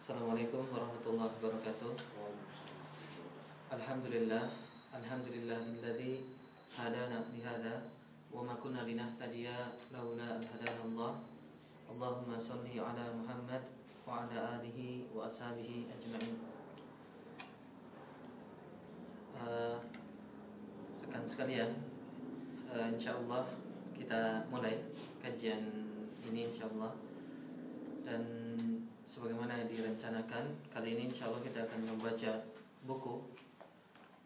Assalamualaikum warahmatullahi wabarakatuh. Alhamdulillahilladzi hadana lihada wa ma kunna linahtadiya laula an hadanallah. Allahumma shalli ala Muhammad wa ala alihi wa ashabihi ajma'in. Rekan sekalian, insyaallah kita mulai kajian ini insyaallah. Dan sebagaimana direncanakan, kali ini insya Allah kita akan membaca buku,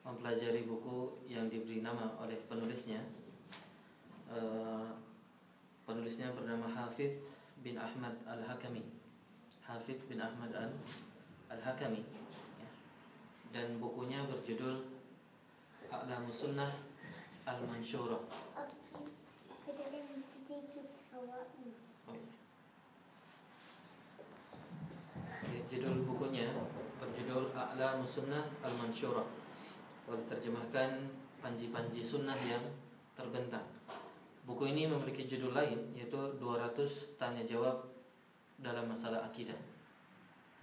mempelajari buku yang diberi nama oleh penulisnya. Penulisnya bernama Hafidz bin Ahmad Al-Hakami. Hafidz bin Ahmad Al-Hakami, ya. Dan bukunya berjudul A'lamus Sunnah Al-Mansyurah. Judul bukunya berjudul A'lamus Sunnah Al-Mansyurah. Kalau diterjemahkan, panji-panji sunnah yang terbentang. Buku ini memiliki judul lain, yaitu 200 tanya jawab dalam masalah akidah.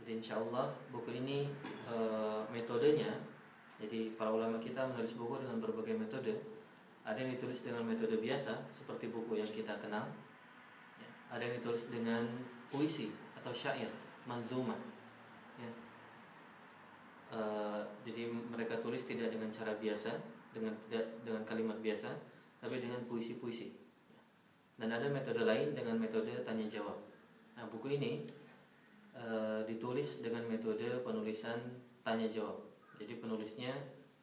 Jadi insyaallah buku ini metodenya, jadi para ulama kita menulis buku dengan berbagai metode. Ada yang ditulis dengan metode biasa seperti buku yang kita kenal, ada yang ditulis dengan puisi atau syair, manzumah, ya. Jadi mereka tulis tidak dengan cara biasa, tidak dengan kalimat biasa, tapi dengan puisi-puisi. Dan ada metode lain dengan metode tanya jawab. Nah, buku ini ditulis dengan metode penulisan tanya jawab. Jadi penulisnya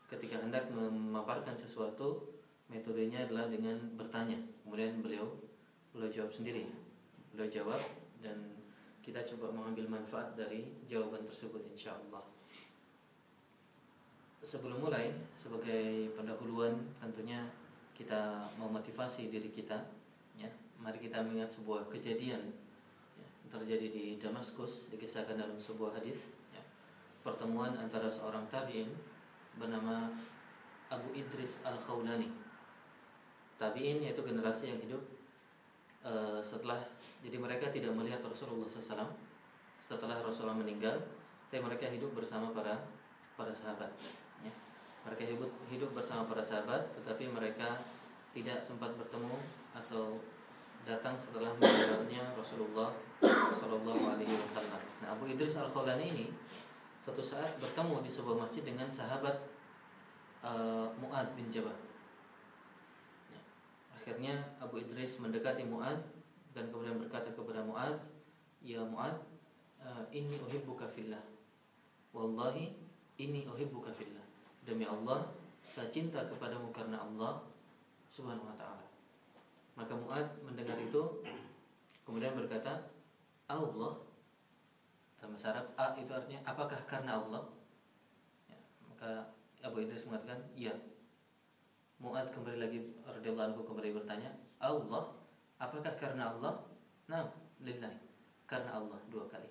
ketika hendak memaparkan sesuatu, metodenya adalah dengan bertanya, kemudian beliau jawab sendiri. Beliau jawab dan kita coba mengambil manfaat dari jawaban tersebut insyaallah. Sebelum mulai, sebagai pendahuluan tentunya kita memotivasi diri kita, ya. Mari kita mengingat sebuah kejadian, ya, terjadi di Damaskus, dikisahkan dalam sebuah hadis, ya. Pertemuan antara seorang tabi'in bernama Abu Idris Al-Khawlani. Tabi'in yaitu generasi yang hidup setelah, jadi mereka tidak melihat Rasulullah SAW setelah Rasulullah meninggal, tapi mereka hidup bersama para sahabat, ya. Mereka hidup bersama para sahabat, tetapi mereka tidak sempat bertemu atau datang setelah meninggalnya Rasulullah SAW. Nah, Abu Idris Al-Khawlani ini suatu saat bertemu di sebuah masjid dengan sahabat Mu'adz bin Jabal. Akhirnya Abu Idris mendekati Mu'adz dan kemudian berkata kepada Mu'adz, "Ya Mu'adz, inni uhibbuka fillah. Wallahi inni uhibbuka fillah." Demi Allah, saya cinta kepadamu karena Allah Subhanahu wa taala. Maka Mu'adz mendengar itu kemudian berkata, "Allah." Dalam bahasa Arab, "a" itu artinya apakah karena Allah? Ya, maka Abu Idris mengatakan, "Ya." Mu'adz kembali lagi radhiyallahu anhu kembali bertanya, "Allah, apakah karena Allah?" "Nah, lillahi." Karena Allah, 2 kali.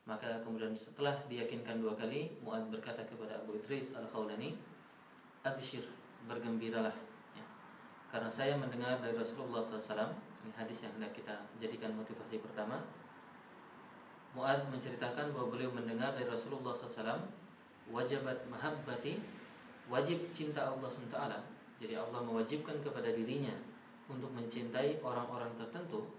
Maka kemudian setelah diyakinkan 2 kali, Mu'adz berkata kepada Abu Idris Al-Khawlani, "Abshir, bergembiralah, ya. Karena saya mendengar dari Rasulullah SAW." Ini hadis yang hendak kita jadikan motivasi pertama. Mu'adz menceritakan bahwa beliau mendengar dari Rasulullah SAW, "Wajabat mahabbati," wajib cinta Allah SWT. Jadi Allah mewajibkan kepada dirinya untuk mencintai orang-orang tertentu.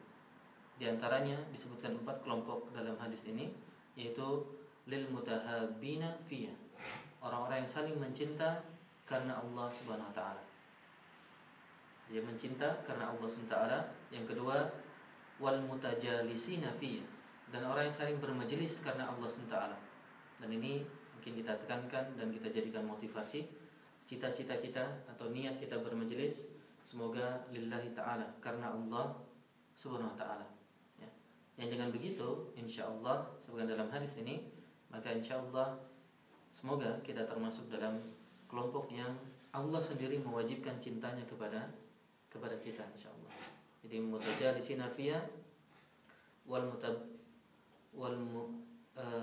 Di antaranya disebutkan 4 kelompok dalam hadis ini, yaitu lil mutahabbina fiyya, orang-orang yang saling mencinta karena Allah Subhanahu wa taala. Dia mencinta karena Allah Subhanahu wa taala. Yang kedua, wal mutajalisina fiyya, dan orang yang saling bermajelis karena Allah Subhanahu wa taala. Dan ini mungkin kita tekankan dan kita jadikan motivasi. Cita-cita kita atau niat kita bermajelis semoga lillahi ta'ala, karena Allah Subhanahu wa ta'ala, ya. Yang dengan begitu insyaallah sebagian dalam hadis ini, maka insyaallah semoga kita termasuk dalam kelompok yang Allah sendiri mewajibkan cintanya kepada kita insyaallah. Jadi mutajalisina fiyya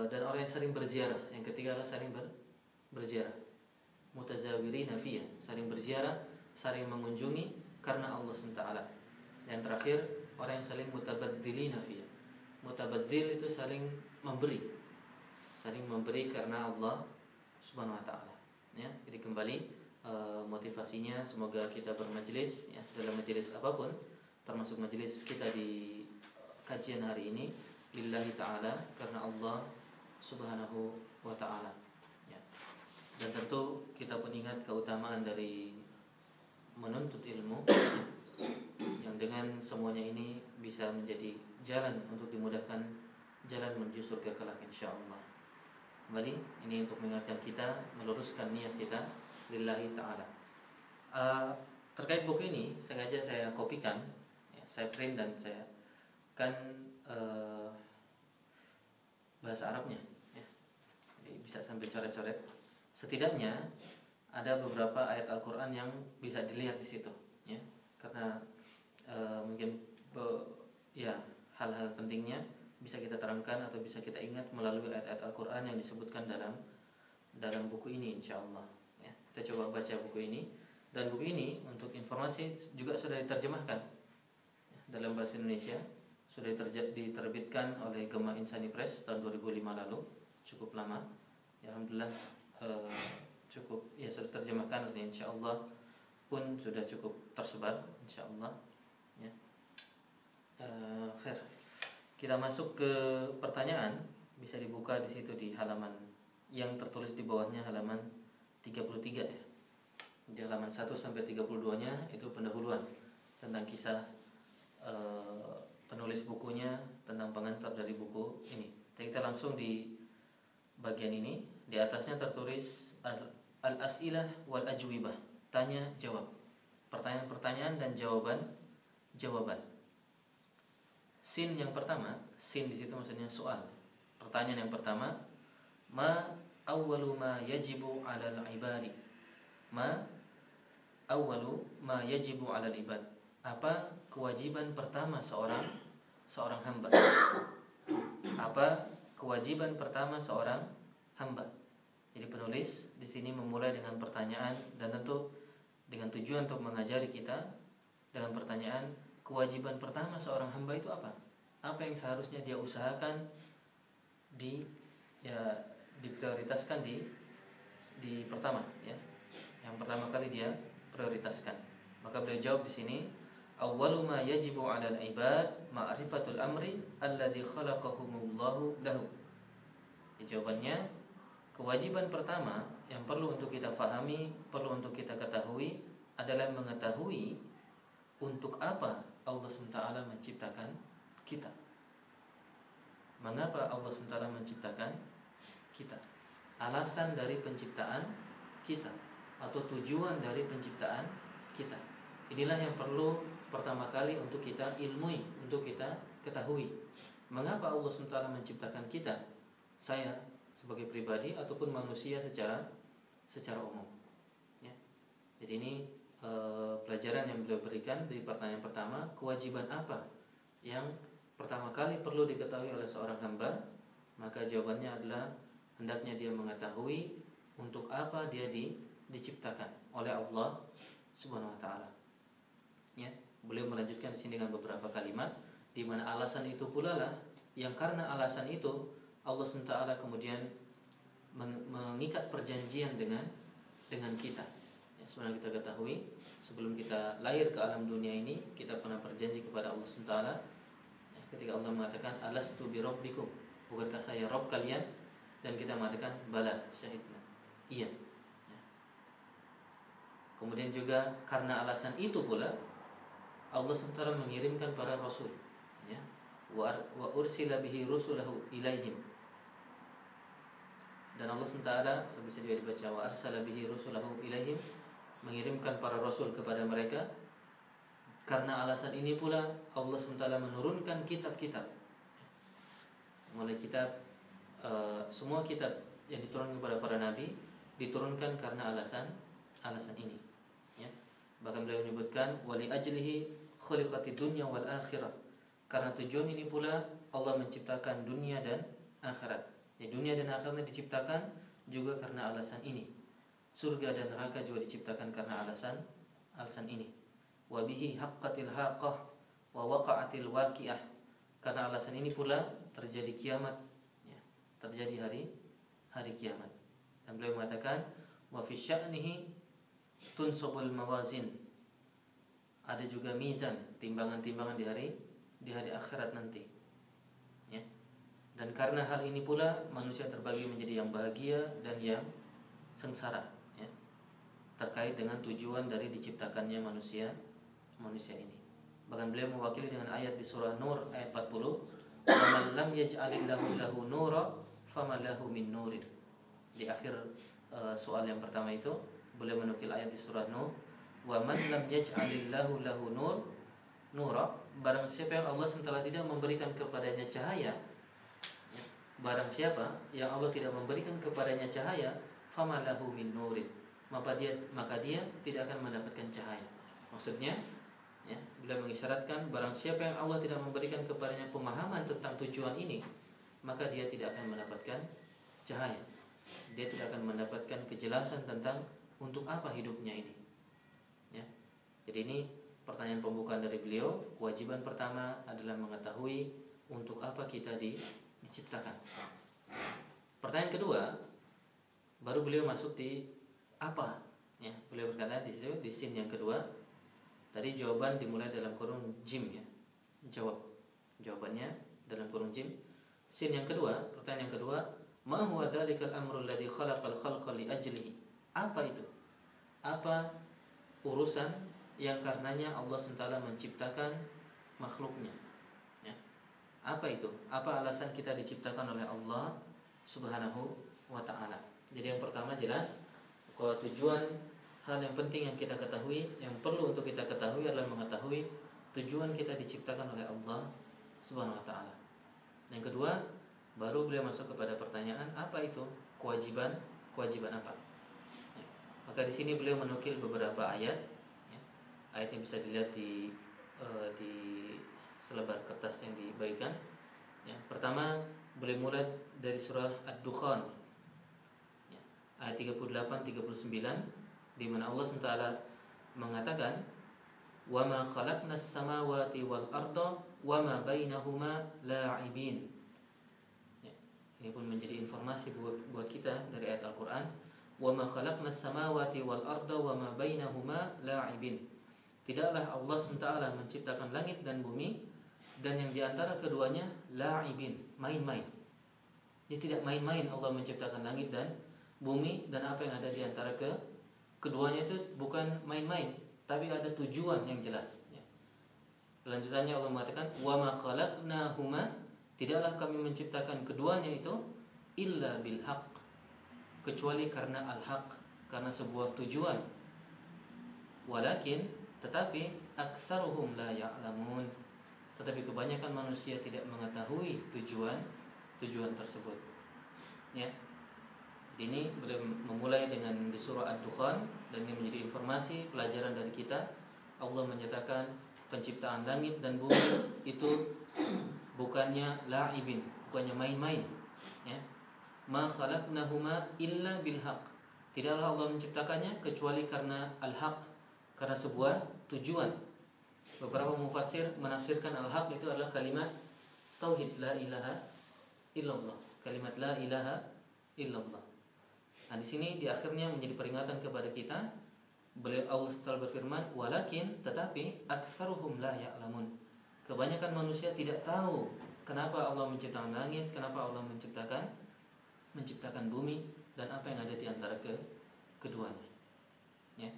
dan orang yang saling berziarah. Yang ketiga adalah saling berziarah. Mutazawirina fiyya, saling berziarah, saling mengunjungi karena Allah SWT. Yang terakhir, orang yang saling mutabadzilina fiyya. Mutabaddil itu saling memberi, saling memberi karena Allah Subhanahu wa taala. Ya, jadi kembali motivasinya semoga kita bermajelis ya, dalam majelis apapun, termasuk majelis kita di kajian hari ini lillahi ta'ala, karena Allah Subhanahu wa ta'ala ya. Dan tentu kita pun ingat keutamaan dari menuntut ilmu yang dengan semuanya ini bisa menjadi jalan untuk dimudahkan jalan menuju surga kelak insyaallah. Kembali ini untuk mengingatkan kita, meluruskan niat kita lillahi ta'ala. Terkait buku ini sengaja saya kopikan ya, saya print dan saya kan bahasa Arabnya ya. Jadi bisa sambil coret-coret. Setidaknya ada beberapa ayat Al-Qur'an yang bisa dilihat di situ ya. Karena mungkin ya hal-hal pentingnya bisa kita terangkan atau bisa kita ingat melalui ayat-ayat Al-Qur'an yang disebutkan dalam buku ini insyaallah ya. Kita coba baca buku ini, dan buku ini untuk informasi juga sudah diterjemahkan ya, dalam bahasa Indonesia. Sudah diterbitkan oleh Gema Insani Press tahun 2005 lalu, cukup lama ya, alhamdulillah cukup ya, sudah terjemahkan dan insyaallah pun sudah cukup tersebar insyaallah ya. Khair. Kita masuk ke pertanyaan, bisa dibuka di situ di halaman yang tertulis di bawahnya, halaman 33 ya. Di halaman 1 sampai 32-nya itu pendahuluan tentang kisah penulis bukunya, tentang pengantar dari buku ini. Kita langsung di bagian ini. Di atasnya tertulis al-as'ilah wal ajwibah, tanya jawab, pertanyaan-pertanyaan dan jawaban. Sin yang pertama, sin di situ maksudnya soal. Pertanyaan yang pertama, ma awwalu ma yajibu 'alal ibadi. Ma awwalu ma yajibu 'alal ibad. Apa kewajiban pertama seorang hamba? Apa kewajiban pertama seorang hamba? Jadi penulis di sini memulai dengan pertanyaan, dan tentu dengan tujuan untuk mengajari kita dengan pertanyaan, kewajiban pertama seorang hamba itu apa? Apa yang seharusnya dia usahakan diprioritaskan di pertama ya. Yang pertama kali dia prioritaskan. Maka beliau jawab di sini, awwalu ma yajibu 'alal ibad ma'rifatul amri alladzi khalaqahumullahu lahu. Jawabannya, kewajiban pertama yang perlu untuk kita fahami, perlu untuk kita ketahui adalah mengetahui untuk apa Allah SWT menciptakan kita. Mengapa Allah SWT menciptakan kita? Alasan dari penciptaan kita atau tujuan dari penciptaan kita. Inilah yang perlu pertama kali untuk kita ilmui, untuk kita ketahui. Mengapa Allah SWT menciptakan kita? Saya sebagai pribadi ataupun manusia secara umum. Ya. Jadi ini pelajaran yang beliau berikan di pertanyaan pertama, kewajiban apa yang pertama kali perlu diketahui oleh seorang hamba? Maka jawabannya adalah hendaknya dia mengetahui untuk apa dia diciptakan oleh Allah Subhanahu wa taala. Ya, beliau melanjutkan di sini dengan beberapa kalimat di mana alasan itu pula lah yang karena alasan itu Allah SWT kemudian mengikat perjanjian dengan kita. Ya, sebenarnya kita ketahui sebelum kita lahir ke alam dunia ini kita pernah berjanji kepada Allah SWT ya, ketika Allah mengatakan alastu bi rabbikum, bukankah saya Rabb kalian? Dan kita mengatakan bala, syahidna, iya ya. Kemudian juga karena alasan itu pula Allah SWT mengirimkan para rasul ya, wa ursila bihi rusulahu ilaihim. Dan Allah SWT bisa juga dibaca wa arsala bihi rusulahu ilaihim, mengirimkan para rasul kepada mereka. Karena alasan ini pula Allah SWT menurunkan kitab-kitab. Mulai kitab semua kitab yang diturunkan kepada para nabi diturunkan karena alasan ini ya. Bahkan beliau menyebutkan wali ajlihi khuliqatid dunya wal akhirah. Karena tujuan ini pula Allah menciptakan dunia dan akhirat. Ya, dunia dan akhirat diciptakan juga karena alasan ini. Surga dan neraka juga diciptakan karena alasan ini. Wa bihi haqqatil haqqah wa waqa'atil waqi'ah. Karena alasan ini pula terjadi kiamat ya, terjadi hari kiamat. Dan beliau mengatakan wa fi sya'nihi tunsabul mawazin. Ada juga mizan, timbangan-timbangan di hari akhirat nanti. Ya. Dan karena hal ini pula manusia terbagi menjadi yang bahagia dan yang sengsara, ya. Terkait dengan tujuan dari diciptakannya manusia ini. Bahkan beliau mewakili dengan ayat di surah Nur ayat 40, "Wa man lam yaj'alillahu lahu nura fama lahu min nurin." Di akhir soal yang pertama itu beliau menukil ayat di surah Nur, "Wa man lam yaj'alillahu lahu nura." Barang siapa yang Allah SWT tidak memberikan kepadanya cahaya, ya, barang siapa yang Allah tidak memberikan kepadanya cahaya, fama lahu min nurin, maka dia tidak akan mendapatkan cahaya. Maksudnya, ya, beliau mengisyaratkan barang siapa yang Allah tidak memberikan kepadanya pemahaman tentang tujuan ini, maka dia tidak akan mendapatkan cahaya. Dia tidak akan mendapatkan kejelasan tentang untuk apa hidupnya ini. Ya. Jadi ini pertanyaan pembukaan dari beliau. Kewajiban pertama adalah mengetahui untuk apa kita diciptakan. Pertanyaan kedua, baru beliau masuk di apa? Ya, beliau berkata di situ di scene yang kedua. Tadi jawaban dimulai dalam kurung jim, ya. Jawabannya dalam kurung jim. Scene yang kedua, pertanyaan yang kedua, ma huwa dzalikal amru alladzi khalaqal khalqa li ajlihi? Apa itu? Apa urusan yang karenanya Allah SWT menciptakan makhluknya? Ya. Apa itu? Apa alasan kita diciptakan oleh Allah Subhanahu wa ta'ala? Jadi yang pertama jelas bahwa tujuan, hal yang penting yang kita ketahui, yang perlu untuk kita ketahui adalah mengetahui tujuan kita diciptakan oleh Allah Subhanahu wa ta'ala. Yang kedua, baru beliau masuk kepada pertanyaan, apa itu kewajiban apa? Ya. Maka di sini beliau menukil beberapa ayat. Ya. Ayat yang bisa dilihat di selebar kertas yang dibagikan. Ya. Pertama, beliau mulai dari surah Ad-Dukhan, ya. Ayat 38-39, di mana Allah SWT mengatakan, wa ma khalaqnas samawati wal arda wa ma bainahuma la'ibin. Ya, ini pun menjadi informasi buat kita dari ayat Al-Quran. Wa ma khalaqnas samawati wal arda wa ma bainahuma la'ibin. Tidaklah Allah SWT menciptakan langit dan bumi dan yang diantara keduanya la'ibin, main-main. Dia tidak main-main Allah menciptakan langit dan bumi dan apa yang ada di antara keduanya itu bukan main-main, tapi ada tujuan yang jelas. Ya. Lanjutannya Allah mengatakan, wa ma khalaqnahuma, tidaklah kami menciptakan keduanya itu illa bil haqq, kecuali karena al-haq, karena sebuah tujuan. Walakin, tetapi aktsaruhum la ya'lamun, tetapi kebanyakan manusia tidak mengetahui tujuan tersebut. Ya. Ini boleh memulai dengan di surah Ad-Dukhan, dan ini menjadi informasi pelajaran dari kita. Allah menyatakan penciptaan langit dan bumi itu bukannya la'ibin, bukannya main-main, ya. Ma khalaqnahuma illa bil haqq. Tidaklah Allah menciptakannya kecuali karena al-haq, karena sebuah tujuan. Beberapa mufassir menafsirkan al-haq itu adalah kalimat tauhid, la ilaha illallah, kalimat la ilaha illallah. Nah, di sini di akhirnya menjadi peringatan kepada kita. Beliau Allah setelah berfirman, walakin, tetapi aktsaruhum la ya'lamun. Kebanyakan manusia tidak tahu kenapa Allah menciptakan langit, kenapa Allah menciptakan bumi dan apa yang ada di antara keduanya. Ya.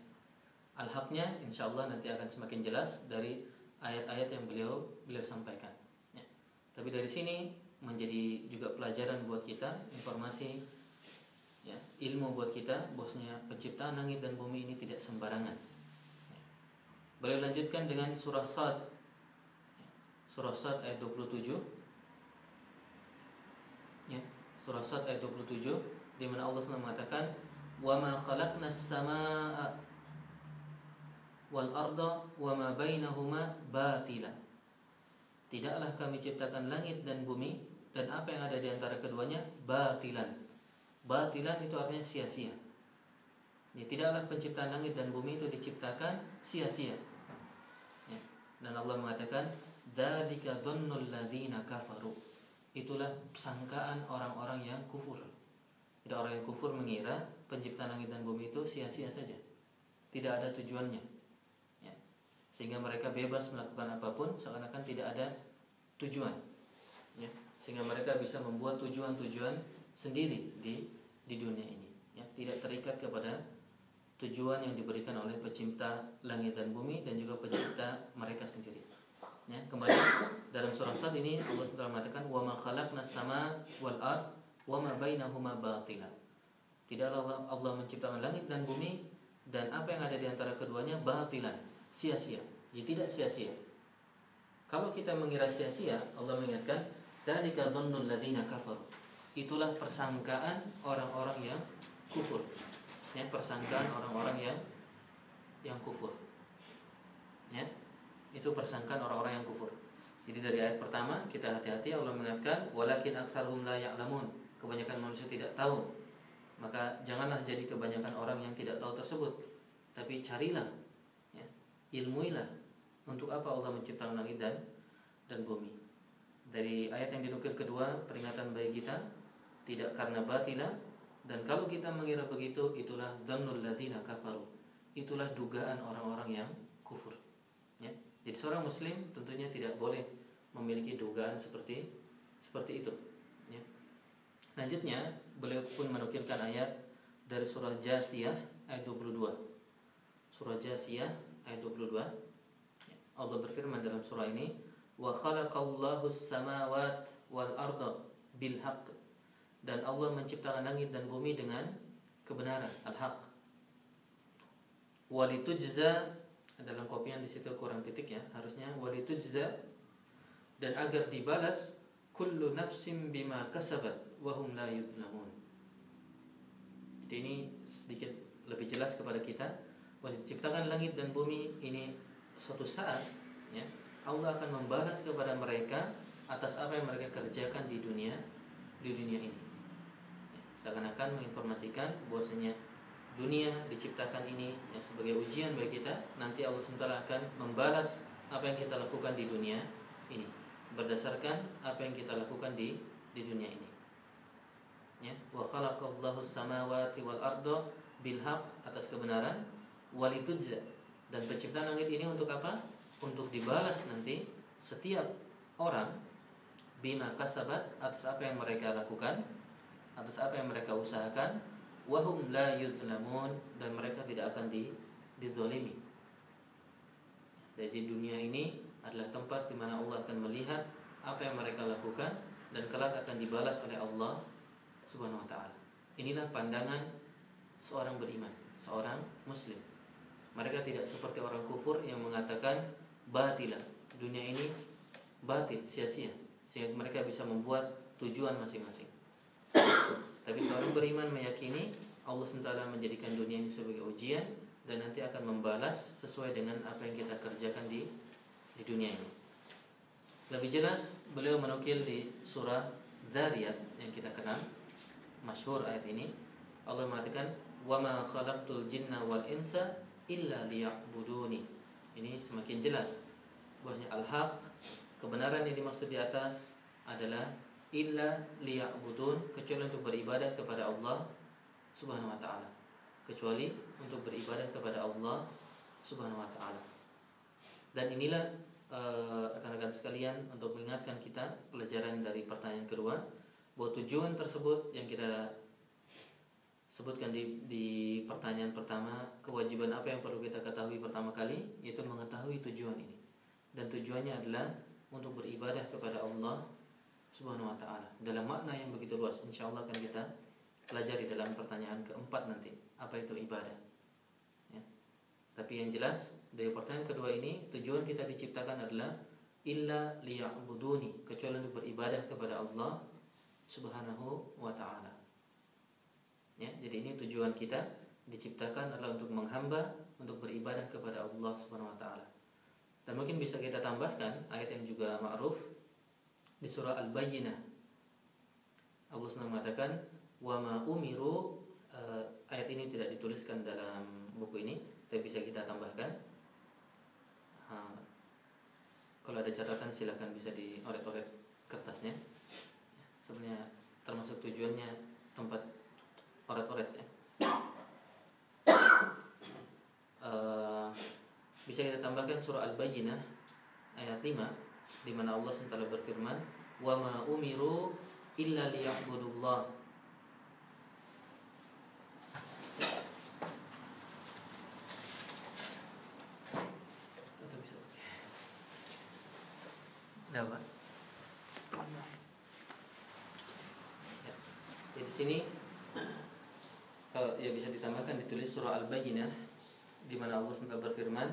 Al-haqnya insyaallah nanti akan semakin jelas dari ayat-ayat yang beliau sampaikan. Ya. Tapi dari sini menjadi juga pelajaran buat kita, informasi, ya, ilmu buat kita, bahwasanya penciptaan langit dan bumi ini tidak sembarangan. Ya. Beliau lanjutkan dengan surah Sad, ya. Surah Sad ayat 27, ya. Surah Sad ayat 27, di mana Allah SWT mengatakan, wa ma khalaqnas samaa wal arda wa ma bainahuma batila. Tidaklah kami ciptakan langit dan bumi dan apa yang ada di antara keduanya batilan. Batilan itu artinya sia-sia. Ya, tidaklah penciptaan langit dan bumi itu diciptakan sia-sia. Ya. Dan Allah mengatakan, dzalika dzannul ladzina kafaru. Itulah sangkaan orang-orang yang kufur. Ada orang yang kufur mengira penciptaan langit dan bumi itu sia-sia saja, tidak ada tujuannya, ya. Sehingga mereka bebas melakukan apapun seakan-akan tidak ada tujuan, ya. Sehingga mereka bisa membuat tujuan-tujuan sendiri di dunia ini, ya. Tidak terikat kepada tujuan yang diberikan oleh pencipta langit dan bumi dan juga pencipta mereka sendiri. Ya, kembali dalam surah Sad ini Allah SWT mengatakan wa ma khalaqnas sama wal ard wa ma bainahuma batila. Tidaklah Allah menciptakan langit dan bumi dan apa yang ada di antara keduanya batilan, sia-sia. Jadi tidak sia-sia. Kalau kita mengira sia-sia, Allah mengingatkan dzalika dzannul ladzina kafaru. Itulah persangkaan orang-orang yang kufur. Ya, persangkaan orang-orang yang kufur. Ya. Itu persangkaan orang-orang yang kufur. Jadi dari ayat pertama kita hati-hati, Allah mengatakan walakin aktsaruhum la ya'lamun. Kebanyakan manusia tidak tahu. Maka janganlah jadi kebanyakan orang yang tidak tahu tersebut. Tapi carilah, ya, ilmuilah untuk apa Allah menciptakan langit dan bumi. Dari ayat yang dinukil kedua, peringatan bagi kita tidak karena batilah, dan kalau kita mengira begitu, itulah dzannul ladzina kafaru. Itulah dugaan orang-orang yang kufur. Ya. Jadi seorang muslim tentunya tidak boleh memiliki dugaan seperti itu, ya. Lanjutnya beliau pun menukilkan ayat dari surah Jasiyah ayat 22. Surah Jasiyah ayat 22. Allah berfirman dalam surah ini, wa khalaqallahu as-samawati wal arda bil haqq. Dan Allah menciptakan langit dan bumi dengan kebenaran, al-haq. Walitujza, dalam kopian di situ kurang titik, ya, harusnya walitujza, dan agar dibalas kullu nafsin bima kasabat wa hum la yuzlamun. Jadi ini sedikit lebih jelas kepada kita bahwa ciptakan langit dan bumi ini suatu saat, ya, Allah akan membalas kepada mereka atas apa yang mereka kerjakan di dunia ini. Seakan-akan menginformasikan bahwasanya dunia diciptakan ini, ya, sebagai ujian bagi kita. Nanti Allah SWT akan membalas apa yang kita lakukan di dunia ini berdasarkan apa yang kita lakukan di dunia ini. Ya, wa khalaqallahu samawati wal arda bil haqq, atas kebenaran, walitujza, dan penciptaan langit ini untuk apa? Untuk dibalas nanti setiap orang bima kasabat, atas apa yang mereka lakukan, atas apa yang mereka usahakan. Wahum la yuzlamun, dan mereka tidak akan dizalimi. Jadi dunia ini adalah tempat di mana Allah akan melihat apa yang mereka lakukan dan kelak akan dibalas oleh Allah Subhanahu wa taala. Inilah pandangan seorang beriman, seorang muslim. Mereka tidak seperti orang kufur yang mengatakan batilah, dunia ini batil, sia-sia, sehingga mereka bisa membuat tujuan masing-masing. Tapi seorang beriman meyakini Allah SWT menjadikan dunia ini sebagai ujian dan nanti akan membalas sesuai dengan apa yang kita kerjakan di dunia ini. Lebih jelas beliau menukil di surah Dzariyat yang kita kenal, masyhur ayat ini. Allah mengatakan wa ma khalaqtul jinna wal insa illa liya'buduni. Ini semakin jelas bahwasanya al-haq, kebenaran yang dimaksud di atas adalah illa liya'budun, kecuali untuk beribadah kepada Allah Subhanahu wa taala. Kecuali untuk beribadah kepada Allah Subhanahu wa taala. Dan inilah rekan-rekan sekalian, untuk mengingatkan kita pelajaran dari pertanyaan kedua, bahwa tujuan tersebut yang kita sebutkan di pertanyaan pertama, kewajiban apa yang perlu kita ketahui pertama kali, yaitu mengetahui tujuan ini. Dan tujuannya adalah untuk beribadah kepada Allah Subhanahu wa taala dalam makna yang begitu luas. Insyaallah akan kita pelajari dalam pertanyaan keempat nanti, apa itu ibadah, ya. Tapi yang jelas dari pertanyaan kedua ini, tujuan kita diciptakan adalah illa liya'buduni, kecuali untuk beribadah kepada Allah Subhanahu wa taala. Ya, jadi ini tujuan kita diciptakan adalah untuk menghamba, untuk beribadah kepada Allah Subhanahu wa taala. Dan mungkin bisa kita tambahkan ayat yang juga ma'ruf di surah Al-Bayyinah. Allah SWT mengatakan wa ma umiru, ayat ini tidak dituliskan dalam buku ini, tapi bisa kita tambahkan. Kalau ada catatan silakan bisa dioret-oret kertasnya. Sebenarnya termasuk tujuannya tempat orat-orat ya. Bisa kita tambahkan surah Al-Bayyinah ayat 5 di mana Allah SWT berfirman, "Wa ma umiru illa liya'budullah." Dapat. Ya. Di sini ya bisa ditambahkan, ditulis surah Al-Bayyinah di mana Allah SWT berfirman,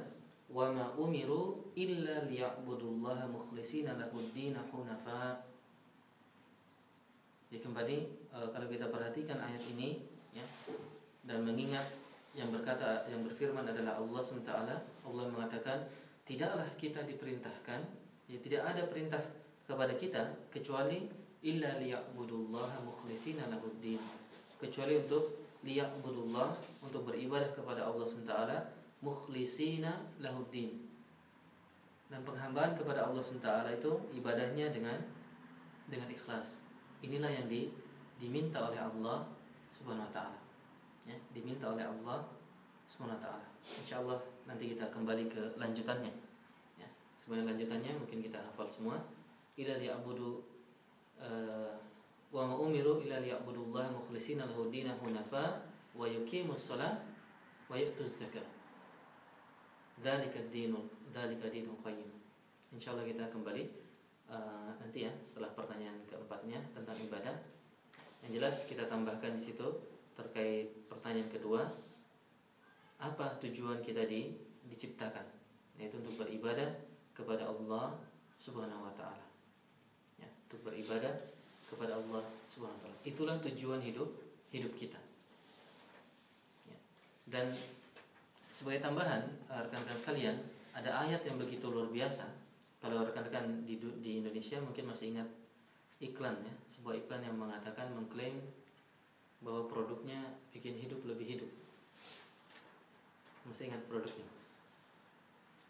"Wa ma umiru illa liya'budullaha mukhlishina lahud-din hunafa." Ya, kembali kalau kita perhatikan ayat ini ya, dan mengingat yang berfirman adalah Allah SWT, Allah mengatakan, tidaklah kita diperintahkan, ya, tidak ada perintah kepada kita kecuali illa liya'budullaha mukhlishina lahud-din, kecuali untuk liya'budullah, untuk beribadah kepada Allah SWT, mukhlishina lahud-din. Dan penghambaan kepada Allah SWT itu ibadahnya dengan ikhlas. Inilah yang diminta oleh Allah Subhanahu wa taala. Ya, diminta oleh Allah Subhanahu wa taala. Insyaallah nanti kita kembali ke lanjutannya. Ya, sebagai lanjutannya mungkin kita hafal semua. Ila liya'budu wa ma umiru illa liya'budullaha mukhlishina lahu-din hunafa wa yuqimus shalah wa yu'tuz zakah. Dzalika dinul qayyim. Insyaallah kita kembali nanti ya setelah pertanyaan keempatnya tentang ibadah. Yang jelas kita tambahkan di situ terkait pertanyaan kedua, apa tujuan kita diciptakan? Yaitu untuk beribadah kepada Allah Subhanahu wa taala. Ya, untuk beribadah kepada Allah Subhanahu wa taala. Itulah tujuan hidup kita. Ya. Dan sebagai tambahan, rekan-rekan sekalian, ada ayat yang begitu luar biasa. Kalau rekan-rekan di Indonesia mungkin masih ingat iklan ya, sebuah iklan yang mengklaim bahwa produknya bikin hidup lebih hidup. Masih ingat produknya?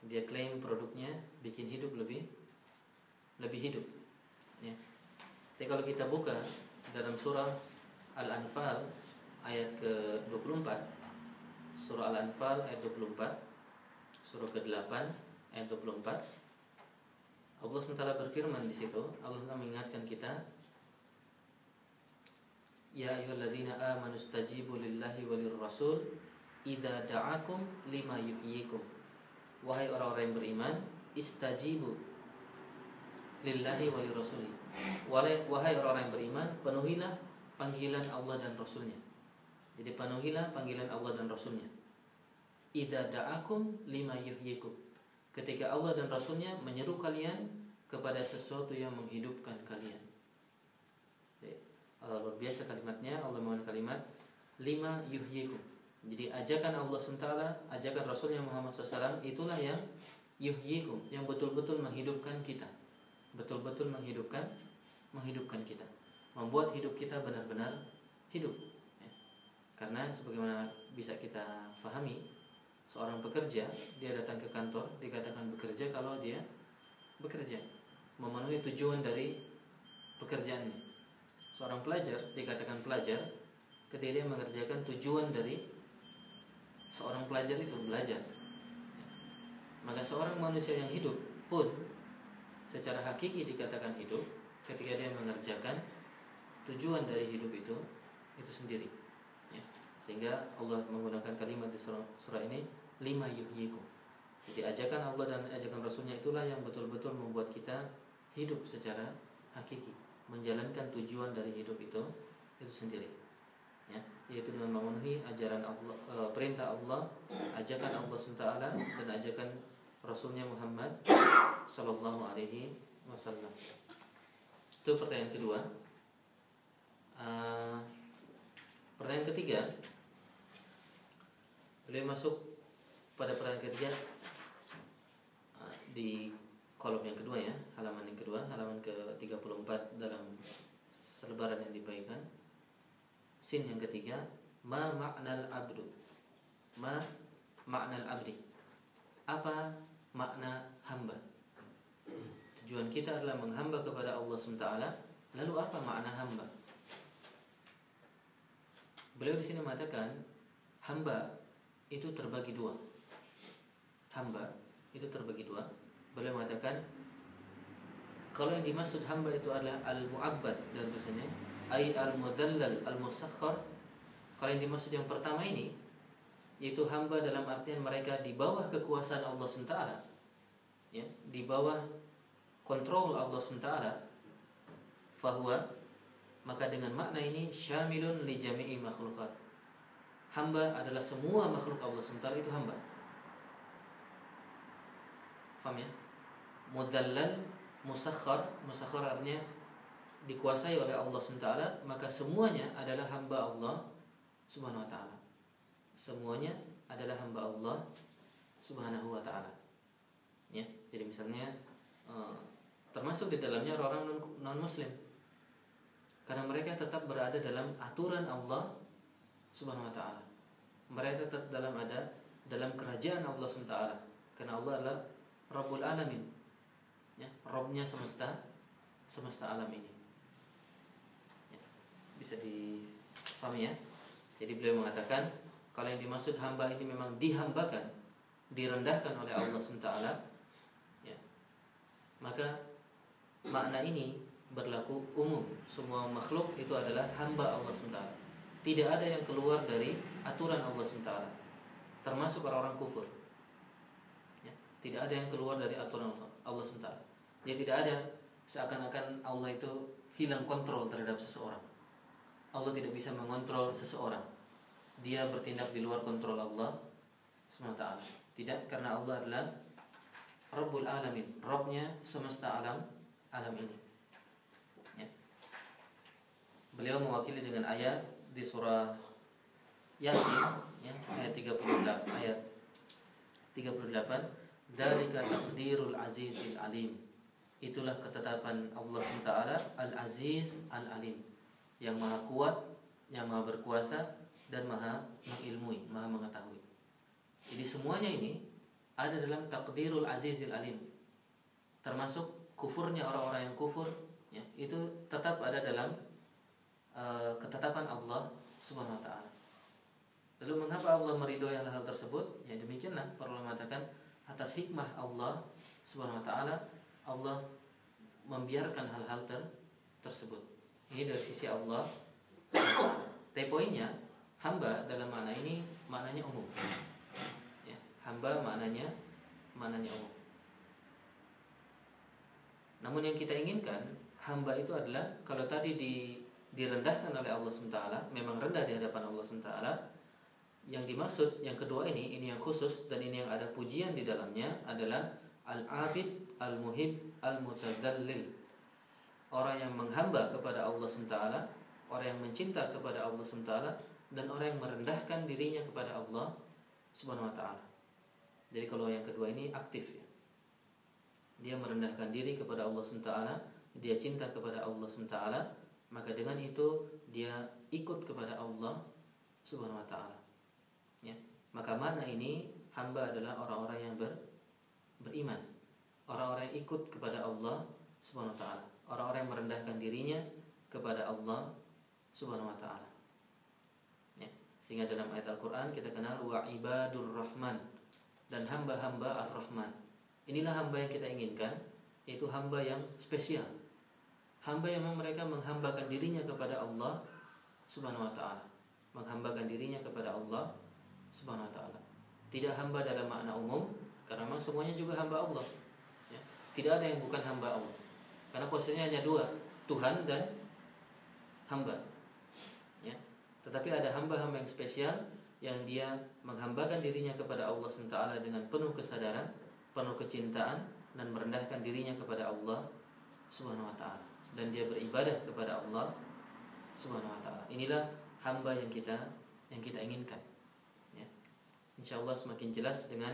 Dia klaim produknya bikin hidup lebih hidup. Ya. Tapi kalau kita buka dalam surah Al-Anfal ayat ke-24, surah Al-Anfal ayat 24, surah ke-8 ayat 24, Allah SWT berfirman di situ. Allah SWT mengingatkan kita, ya ayyuhalladzina amanu stajibu lillahi walir rasul idza da'akum lima yuhyikum. Wahai orang-orang yang beriman, istajibu lillahi walir rasuli. Wahai orang-orang yang beriman, penuhilah panggilan Allah dan Rasulnya. Jadi penuhilah panggilan Allah dan Rasulnya. Idza da'akum lima yuhyikum. Ketika Allah dan Rasulnya menyeru kalian kepada sesuatu yang menghidupkan kalian. Luar biasa kalimatnya. Allah menggunakan kalimat lima yuhyikum. Jadi ajakan Allah SWT, ajakan Rasulnya Muhammad SAW, itulah yang yuhyikum, yang betul-betul menghidupkan kita. Betul-betul menghidupkan kita. Membuat hidup kita benar-benar hidup. Karena sebagaimana bisa kita fahami, seorang pekerja, dia datang ke kantor, dikatakan bekerja kalau dia bekerja, memenuhi tujuan dari pekerjaannya. Seorang pelajar dikatakan pelajar ketika dia mengerjakan tujuan dari seorang pelajar itu, belajar. Maka seorang manusia yang hidup pun secara hakiki dikatakan hidup ketika dia mengerjakan tujuan dari hidup itu sendiri. Sehingga Allah menggunakan kalimat di surah ini lima yuhyikum. Jadi ajakan Allah dan ajakan Rasulnya itulah yang betul-betul membuat kita hidup secara hakiki, menjalankan tujuan dari hidup itu sendiri. Ya, yaitu dengan memenuhi ajaran Allah, perintah Allah, ajakan Allah SWT dan ajakan Rasulnya Muhammad Sallallahu Alaihi Wasallam. Itu pertanyaan kedua. Pertanyaan ketiga, beliau masuk pada pertanyaan ketiga di kolom yang kedua ya, halaman yang kedua, halaman ke-34 dalam selebaran yang dibagikan. Sin yang ketiga, ma ma'nal abdu. Ma ma'nal abdi. Apa makna hamba? Tujuan kita adalah menghamba kepada Allah SWT. Lalu apa makna hamba? Beliau di sini mengatakan hamba itu terbagi dua. Hamba itu terbagi dua. Beliau mengatakan kalau yang dimaksud hamba itu adalah al-mu'abbad dan tulisannya ay al-mudallal al-musakhkhar. Kalau yang dimaksud yang pertama ini yaitu hamba dalam artian mereka di bawah kekuasaan Allah SWT, ya, di bawah kontrol Allah SWT, fahuwa, maka dengan makna ini syamilun li jami'i makhlukat. Hamba adalah semua makhluk Allah SWT itu hamba. Faham ya? Mudallal, musakhkhar, musakhkhar artinya dikuasai oleh Allah SWT, maka semuanya adalah hamba Allah Subhanahu wa ta'ala. Semuanya adalah hamba Allah Subhanahu wa ta'ala. Ya, jadi misalnya termasuk di dalamnya orang non muslim, karena mereka tetap berada dalam aturan Allah Subhanahu wa ta'ala. Mereka tetap dalam kerajaan Allah SWT, karena Allah adalah Rabbul Alamin, ya, Rabbnya semesta alam ini, ya, bisa dipahami ya. Jadi beliau mengatakan kalau yang dimaksud hamba ini memang dihambakan, direndahkan oleh Allah SWT, ya, maka makna ini berlaku umum. Semua makhluk itu adalah hamba Allah SWT. Tidak ada yang keluar dari aturan Allah SWT, termasuk orang-orang kufur, ya, tidak ada yang keluar dari aturan Allah SWT. Jadi tidak ada seakan-akan Allah itu hilang kontrol terhadap seseorang. Allah tidak bisa mengontrol seseorang. Dia bertindak di luar kontrol Allah SWT. Tidak, karena Allah adalah Rabbul Alamin, Rabbnya semesta alam ini, ya. Beliau mewakili dengan ayat di surah Yasin, ya, ayat 38. Dzalika taqdirul azizil alim. Itulah ketetapan Allah SWT Al-Aziz Al-Alim, yang maha kuat, yang maha berkuasa, dan maha mengilmui, maha mengetahui. Jadi semuanya ini ada dalam takdirul azizil alim. Termasuk kufurnya orang-orang yang kufur, ya, itu tetap ada dalam ketetapan Allah Subhanahu wa ta'ala. Lalu mengapa Allah meridhoi hal-hal tersebut? Ya demikianlah para ulama mengatakan atas hikmah Allah Subhanahu wa ta'ala, Allah membiarkan hal-hal tersebut. Ini dari sisi Allah. Tapi poinnya, hamba dalam makna ini maknanya umum, ya, hamba maknanya umum. Namun yang kita inginkan hamba itu adalah kalau tadi direndahkan oleh Allah SWT, memang rendah di hadapan Allah SWT. Yang dimaksud yang kedua ini yang khusus, dan ini yang ada pujian di dalamnya adalah al-abid, al-muhib, al-mutadzallil. Orang yang menghamba kepada Allah SWT, orang yang mencinta kepada Allah SWT, dan orang yang merendahkan dirinya kepada Allah Subhanahu wa ta'ala. Jadi kalau yang kedua ini aktif, ya. Dia merendahkan diri kepada Allah SWT, dia cinta kepada Allah SWT, maka dengan itu dia ikut kepada Allah Subhanahu wa ta'ala, ya. Maka makna ini hamba adalah orang-orang yang beriman, orang-orang yang ikut kepada Allah Subhanahu wa ta'ala, orang-orang yang merendahkan dirinya kepada Allah Subhanahu wa ta'ala, ya. Sehingga dalam ayat Al-Quran kita kenal wa ibadur rahman, dan hamba-hamba ar-Rahman. Inilah hamba yang kita inginkan, yaitu hamba yang spesial, hamba yang mereka menghambakan dirinya kepada Allah Subhanahu wa ta'ala, menghambakan dirinya kepada Allah Subhanahu wa ta'ala. Tidak hamba dalam makna umum, karena memang semuanya juga hamba Allah, ya. Tidak ada yang bukan hamba Allah, karena posisinya hanya dua, Tuhan dan hamba, ya. Tetapi ada hamba-hamba yang spesial, yang dia menghambakan dirinya kepada Allah SWT dengan penuh kesadaran, penuh kecintaan, dan merendahkan dirinya kepada Allah Subhanahu wa ta'ala, dan dia beribadah kepada Allah Subhanahu wa ta'ala. Inilah hamba yang kita inginkan, ya. Insyaallah semakin jelas dengan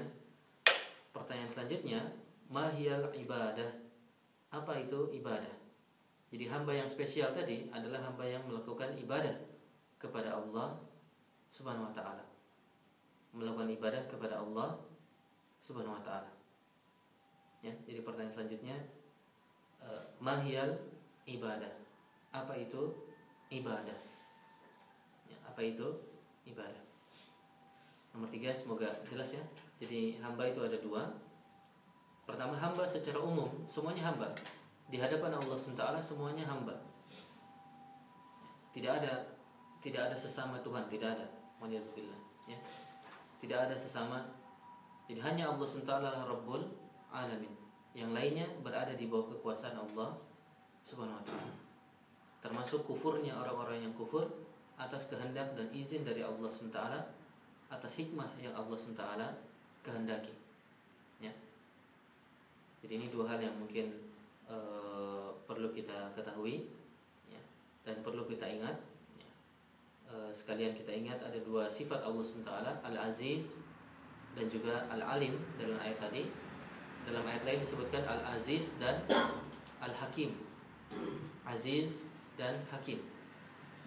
pertanyaan selanjutnya, mahiyal ibadah, apa itu ibadah? Jadi hamba yang spesial tadi adalah hamba yang melakukan ibadah kepada Allah Subhanahu wa ta'ala, melakukan ibadah kepada Allah Subhanahu wa ta'ala, ya. Jadi pertanyaan selanjutnya, mahiyal ibadah, apa itu ibadah, ya, apa itu ibadah. Nomor 3, semoga jelas ya. Jadi hamba itu ada 2. Pertama, hamba secara umum, semuanya hamba. Di hadapan Allah SWT semuanya hamba. Tidak ada sesama Tuhan, tidak ada. Waliyadzubillah, ya. Tidak ada sesama. Jadi hanya Allah SWT Rabbul Alamin. Yang lainnya berada di bawah kekuasaan Allah Subhanahu wa taala. Termasuk kufurnya orang-orang yang kufur atas kehendak dan izin dari Allah SWT, atas hikmah yang Allah SWT kehendaki. Ya. Jadi ini 2 hal yang mungkin perlu kita ketahui, ya, dan perlu kita ingat. Ya. Sekalian kita ingat ada 2 sifat Allah SWT, Al-Aziz dan juga Al-Alim dalam ayat tadi. Dalam ayat lain disebutkan Al-Aziz dan Al-Hakim. Aziz dan Hakim,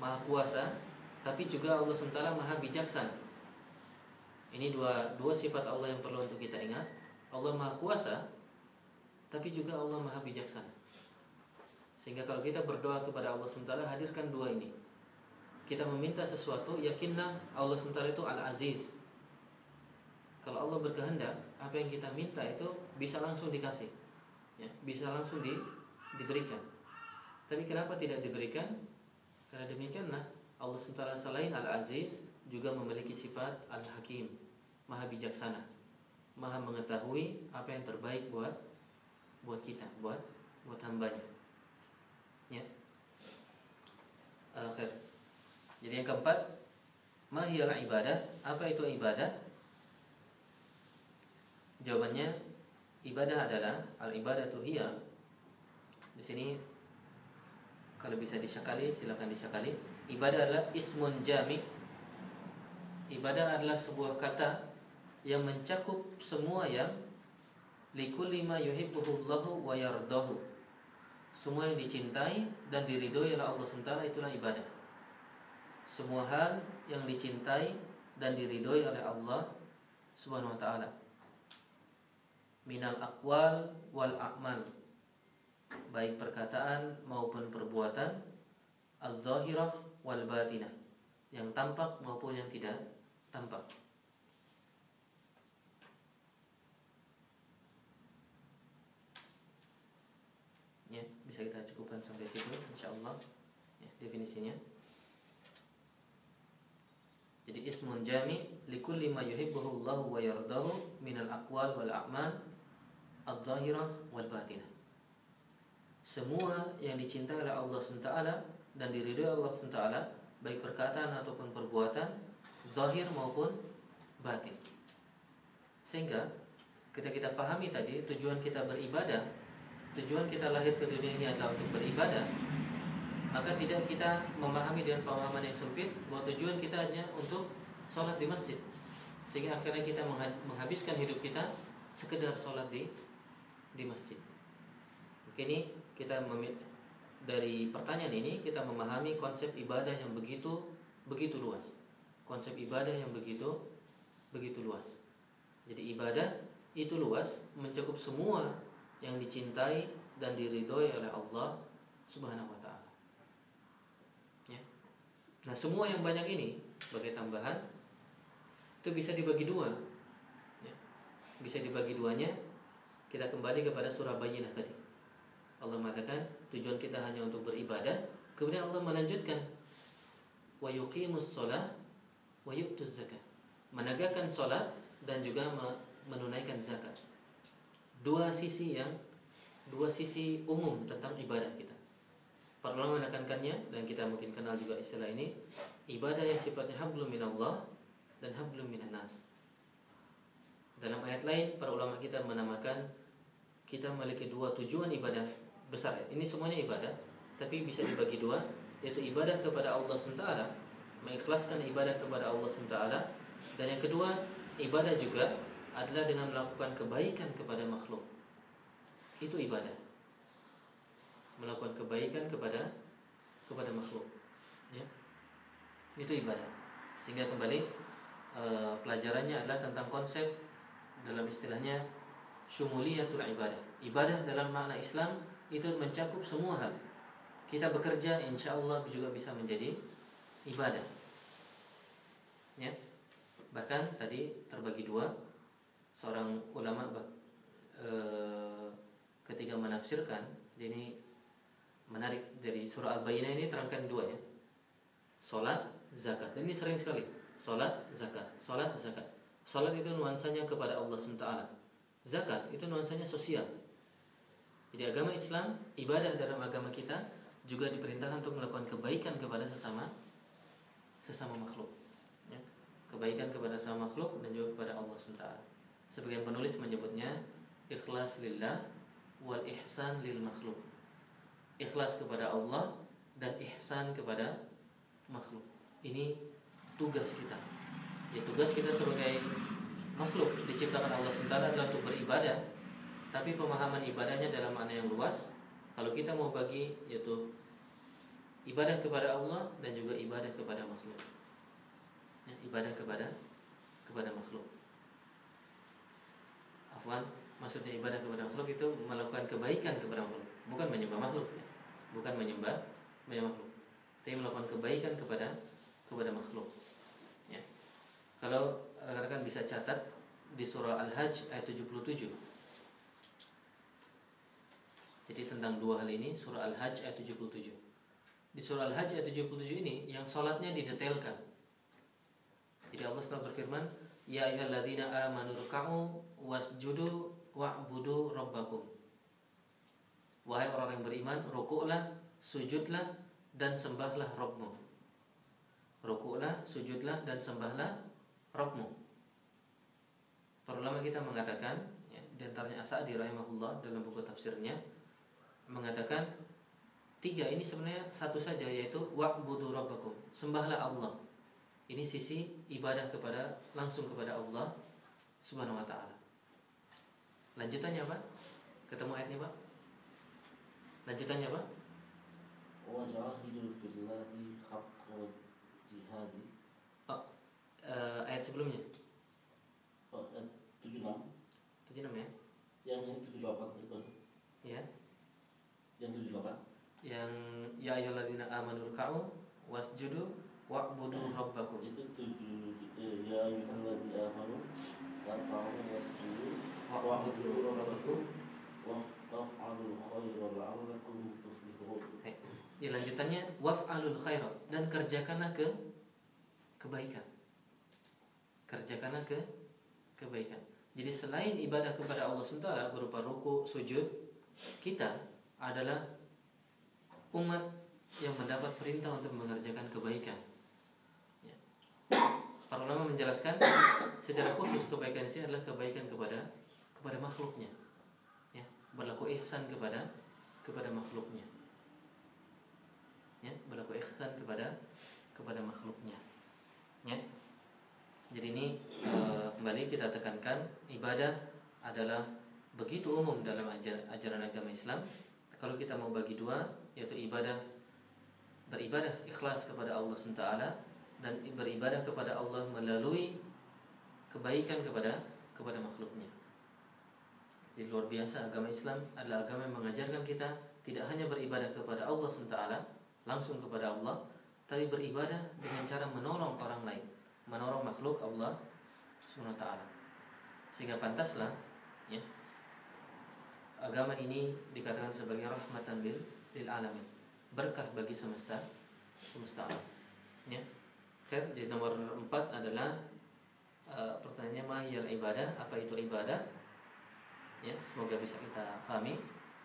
Maha Kuasa, tapi juga Allah SWT Maha Bijaksana. Ini dua sifat Allah yang perlu untuk kita ingat. Allah Maha Kuasa, tapi juga Allah Maha Bijaksana. Sehingga kalau kita berdoa kepada Allah SWT, hadirkan 2 ini. Kita meminta sesuatu, yakinlah Allah SWT itu Al-Aziz. Kalau Allah berkehendak, apa yang kita minta itu bisa langsung dikasih, ya, bisa langsung diberikan. Tapi kenapa tidak diberikan? Karena demikianlah Allah SWT selain Al-Aziz juga memiliki sifat Al-Hakim, Maha Bijaksana, Maha mengetahui apa yang terbaik buat kita, buat hambanya. Ya. Jadi yang keempat, ma hiyal ibadah? Apa itu ibadah? Jawabannya, ibadah adalah al-ibadatu hiya. Di sini kalau bisa disyakali, silakan disyakali. Ibadah adalah ismun jami'. Ibadah adalah sebuah kata yang mencakup semua yang likulli ma yuhibbuhullahu wa yardahu. Semua yang dicintai dan diridhoi oleh Allah SWT itulah ibadah. Semua hal yang dicintai dan diridhoi oleh Allah Subhanahu wa taala. Minal aqwal wal a'mal, baik perkataan maupun perbuatan, al-zahirah wal batinah, yang tampak maupun yang tidak tampak. Ya, bisa kita cukupkan sampai situ insyaallah, ya, definisinya. Jadi ismun jami' likulli ma yuhibbuhu Allah wa yardahu minal aqwal wal a'mal al-zahirah wal batinah. Semua yang dicintai oleh Allah SWT dan diridhoi Allah SWT, baik perkataan ataupun perbuatan, zahir maupun batin. Sehingga ketika kita fahami tadi tujuan kita beribadah, tujuan kita lahir ke dunia ini adalah untuk beribadah, maka tidak kita memahami dengan pemahaman yang sempit bahwa tujuan kita hanya untuk sholat di masjid, sehingga akhirnya kita menghabiskan hidup kita sekedar sholat di masjid. Oke, ini kita dari pertanyaan ini kita memahami konsep ibadah yang begitu luas. Konsep ibadah yang begitu luas. Jadi ibadah itu luas, mencakup semua yang dicintai dan diridhoi oleh Allah Subhanahu wa taala. Ya. Nah, semua yang banyak ini sebagai tambahan itu bisa dibagi 2. Ya. Bisa dibagi 2-nya. Kita kembali kepada surah Bayyinah tadi. Allah mengatakan tujuan kita hanya untuk beribadah, kemudian Allah melanjutkan wa yuqimus shalah wa yu'tuz zakat. Menegakkan salat dan juga menunaikan zakat. 2 sisi umum tentang ibadah kita. Para ulama menekankannya, dan kita mungkin kenal juga istilah ini, ibadah yang sifatnya hablum minallah dan hablum minan nas. Dalam ayat lain para ulama kita menamakan kita memiliki 2 tujuan ibadah besar. Ini semuanya ibadah, tapi bisa dibagi 2, yaitu ibadah kepada Allah SWT, mengikhlaskan ibadah kepada Allah SWT, dan yang kedua, ibadah juga adalah dengan melakukan kebaikan kepada makhluk. Itu ibadah. Melakukan kebaikan kepada makhluk. Ya. Itu ibadah. Sehingga kembali pelajarannya adalah tentang konsep dalam istilahnya syumuliyatul ibadah. Ibadah dalam makna Islam itu mencakup semua hal. Kita bekerja insyaallah juga bisa menjadi ibadah. Ya. Bahkan tadi terbagi dua. Seorang ulama ketika menafsirkan, ini menarik, dari surah Al-Bayyinah ini terangkan dua ya. Salat, zakat. Dan ini sering sekali. Salat, zakat. Salat, zakat. Salat itu nuansanya kepada Allah SWT. Zakat itu nuansanya sosial. Jadi agama Islam, ibadah dalam agama kita juga diperintahkan untuk melakukan kebaikan kepada sesama makhluk. Ya. Kebaikan kepada sesama makhluk dan juga kepada Allah SWT. Sebagian penulis menyebutnya ikhlas lillah wal ihsan lil makhluk. Ikhlas kepada Allah dan ihsan kepada makhluk. Ini tugas kita. Ya, tugas kita sebagai makhluk diciptakan Allah SWT adalah untuk beribadah. Tapi pemahaman ibadahnya dalam makna yang luas. Kalau kita mau bagi, yaitu ibadah kepada Allah dan juga ibadah kepada makhluk. Ya, ibadah kepada makhluk. Afwan, maksudnya ibadah kepada makhluk itu melakukan kebaikan kepada makhluk, bukan menyembah makhluk ya. Bukan menyembah makhluk, tapi melakukan kebaikan kepada makhluk ya. Kalau rekan-rekan bisa catat di surah Al-Hajj ayat 77. Jadi tentang dua hal ini, surah Al-Hajj ayat 77. Di surah Al-Hajj ayat 77 ini yang salatnya didetailkan. Jadi Allah SWT berfirman, ya ayyuhalladzina amanu ruk'u wasjudu wa'budu rabbakum. Wahai orang yang beriman, rukuklah, sujudlah dan sembahlah Rabbmu. Rukuklah, sujudlah dan sembahlah Rabbmu. Para ulama kita mengatakan, ya, di antaranya As-Sa'di rahimahullah dalam buku tafsirnya mengatakan tiga ini sebenarnya satu saja, yaitu wa'budu rabbakum, sembahlah Allah. Ini sisi ibadah langsung kepada Allah Subhanahu wa taala. Lanjutannya apa? Ketemu ayatnya, Pak? Lanjutannya apa? Wajahidu fillahi haqqa jihadi. Ayat sebelumnya. Ayat 76. 76 ya? Yang ini 78 itu. Ya. Yang 78. Yang ya ayyuhalladzina amanu ruk'u wasjudu wa'budu rabbakum. Itu 7 ya ayyuhalladzina amanu ruk'u wasjudu wa'budu rabbakum waf'alul khaira la'allakum tuflihun. Di lanjutannya waf'alul khaira, dan kerjakanlah kebaikan. Kerjakanlah kebaikan. Jadi selain ibadah kepada Allah SWT berupa ruku, sujud, kita adalah umat yang mendapat perintah untuk mengerjakan kebaikan. Ya. Para ulama menjelaskan secara khusus kebaikan ini adalah kebaikan kepada makhluknya. Ya, berlaku ihsan kepada makhluknya. Ya, berlaku ihsan kepada makhluknya. Ya. Jadi ini kembali kita tekankan, ibadah adalah begitu umum dalam ajaran agama Islam. Kalau kita mau bagi dua, yaitu beribadah ikhlas kepada Allah SWT dan beribadah kepada Allah melalui kebaikan kepada makhluknya. Jadi luar biasa, agama Islam adalah agama yang mengajarkan kita tidak hanya beribadah kepada Allah SWT, langsung kepada Allah, tapi beribadah dengan cara menolong orang lain, menolong makhluk Allah SWT. Sehingga pantaslah ya, agama ini dikatakan sebagai rahmatan lil alamin, berkah bagi semesta alam. Ya. Jadi nomor 4 adalah pertanyaannya mahiyal ibadah, apa itu ibadah? Ya, semoga bisa kita pahami.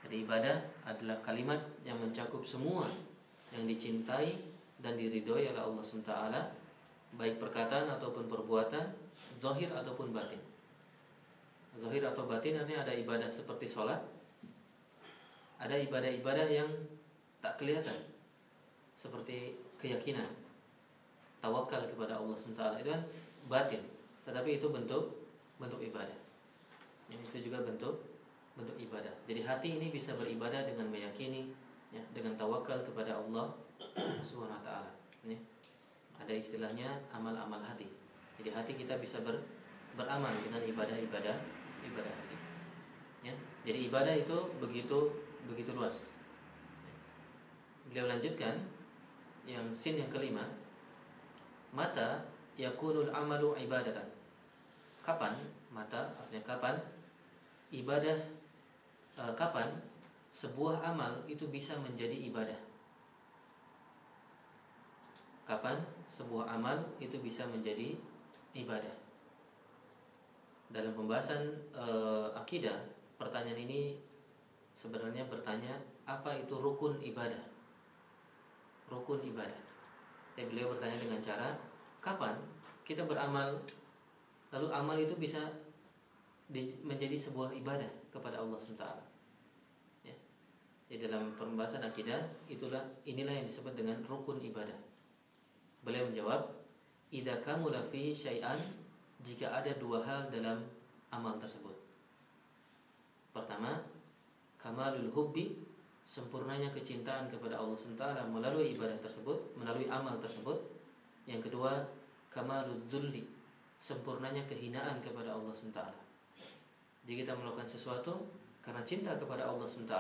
Jadi ibadah adalah kalimat yang mencakup semua yang dicintai dan diridhoi oleh Allah SWT, baik perkataan ataupun perbuatan, zahir ataupun batin. Zahir atau batin artinya ada ibadah seperti sholat, ada ibadah-ibadah yang tak kelihatan seperti keyakinan, tawakal kepada Allah SWT, itu kan batin, tetapi itu bentuk ibadah. Yang itu juga bentuk ibadah. Jadi hati ini bisa beribadah dengan meyakini, ya, dengan tawakal kepada Allah SWT. Ya. Ada istilahnya amal-amal hati. Jadi hati kita bisa beramal dengan ibadah hati. Ya. Jadi ibadah itu begitu luas. Beliau lanjutkan yang sin yang kelima, mata yakunul amalu ibadatan. Kapan? Mata artinya kapan ibadah, kapan sebuah amal itu bisa menjadi ibadah. Kapan sebuah amal itu bisa menjadi ibadah. Dalam pembahasan akidah, pertanyaan ini sebenarnya bertanya apa itu rukun ibadah. Rukun ibadah. Beliau bertanya dengan cara kapan kita beramal, lalu amal itu bisa menjadi sebuah ibadah kepada Allah SWT. Ya. Di dalam pembahasan akidah inilah yang disebut dengan rukun ibadah. Beliau menjawab, idza kamula fi syai'an, jika ada dua hal dalam amal tersebut. Pertama, kamalul hubbi, sempurnanya kecintaan kepada Allah SWT melalui ibadah tersebut, melalui amal tersebut. Yang kedua, kamalul dzulli, sempurnanya kehinaan kepada Allah SWT. Jadi kita melakukan sesuatu karena cinta kepada Allah SWT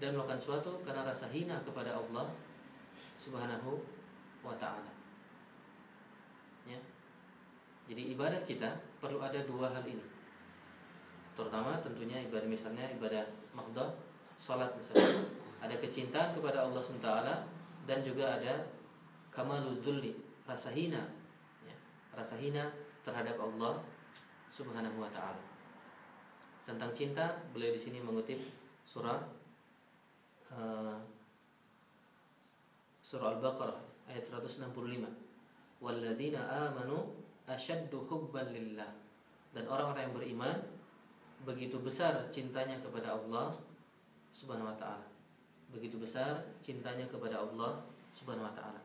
dan melakukan sesuatu karena rasa hina kepada Allah Subhanahu wa ta'ala. Ya. Jadi ibadah kita perlu ada dua hal ini. Terutama tentunya ibadah, misalnya ibadah maqdah, salat misalnya, ada kecintaan kepada Allah SWT dan juga ada kamalul dzulli, rasa hina, ya, rasa hina terhadap Allah Subhanahu wa ta'ala. Tentang cinta, beliau di sini mengutip surah Al-Baqarah ayat 165. Walladzina amanu asyaddu hubban lillah. Dan orang-orang yang beriman begitu besar cintanya kepada Allah Subhanahu wa ta'ala. Begitu besar cintanya kepada Allah Subhanahu wa ta'ala.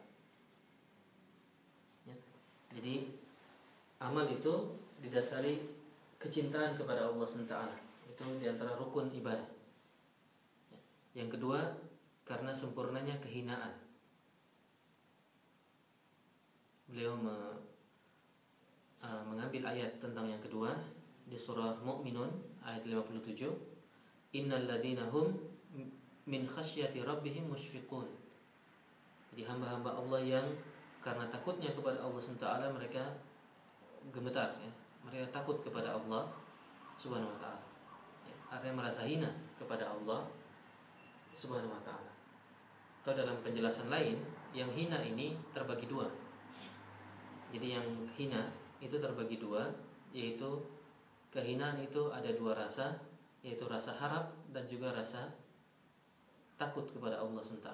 Ya. Jadi amal itu didasari kecintaan kepada Allah SWT. Itu diantara rukun ibadah. Yang kedua, karena sempurnanya kehinaan. Beliau mengambil ayat tentang yang kedua di surah Mu'minun ayat 57. Innal ladzina hum min khasyati rabbihim musyfiqun. Jadi hamba-hamba Allah yang karena takutnya kepada Allah SWT mereka gemetar, ya. Mereka takut kepada Allah Subhanahu wa ta'ala, ya. Artinya merasa hina kepada Allah Subhanahu wa ta'ala. Atau dalam penjelasan lain, yang hina ini terbagi dua. Jadi yang hina itu terbagi dua, yaitu kehinaan itu ada dua rasa, yaitu rasa harap dan juga rasa takut kepada Allah SWT.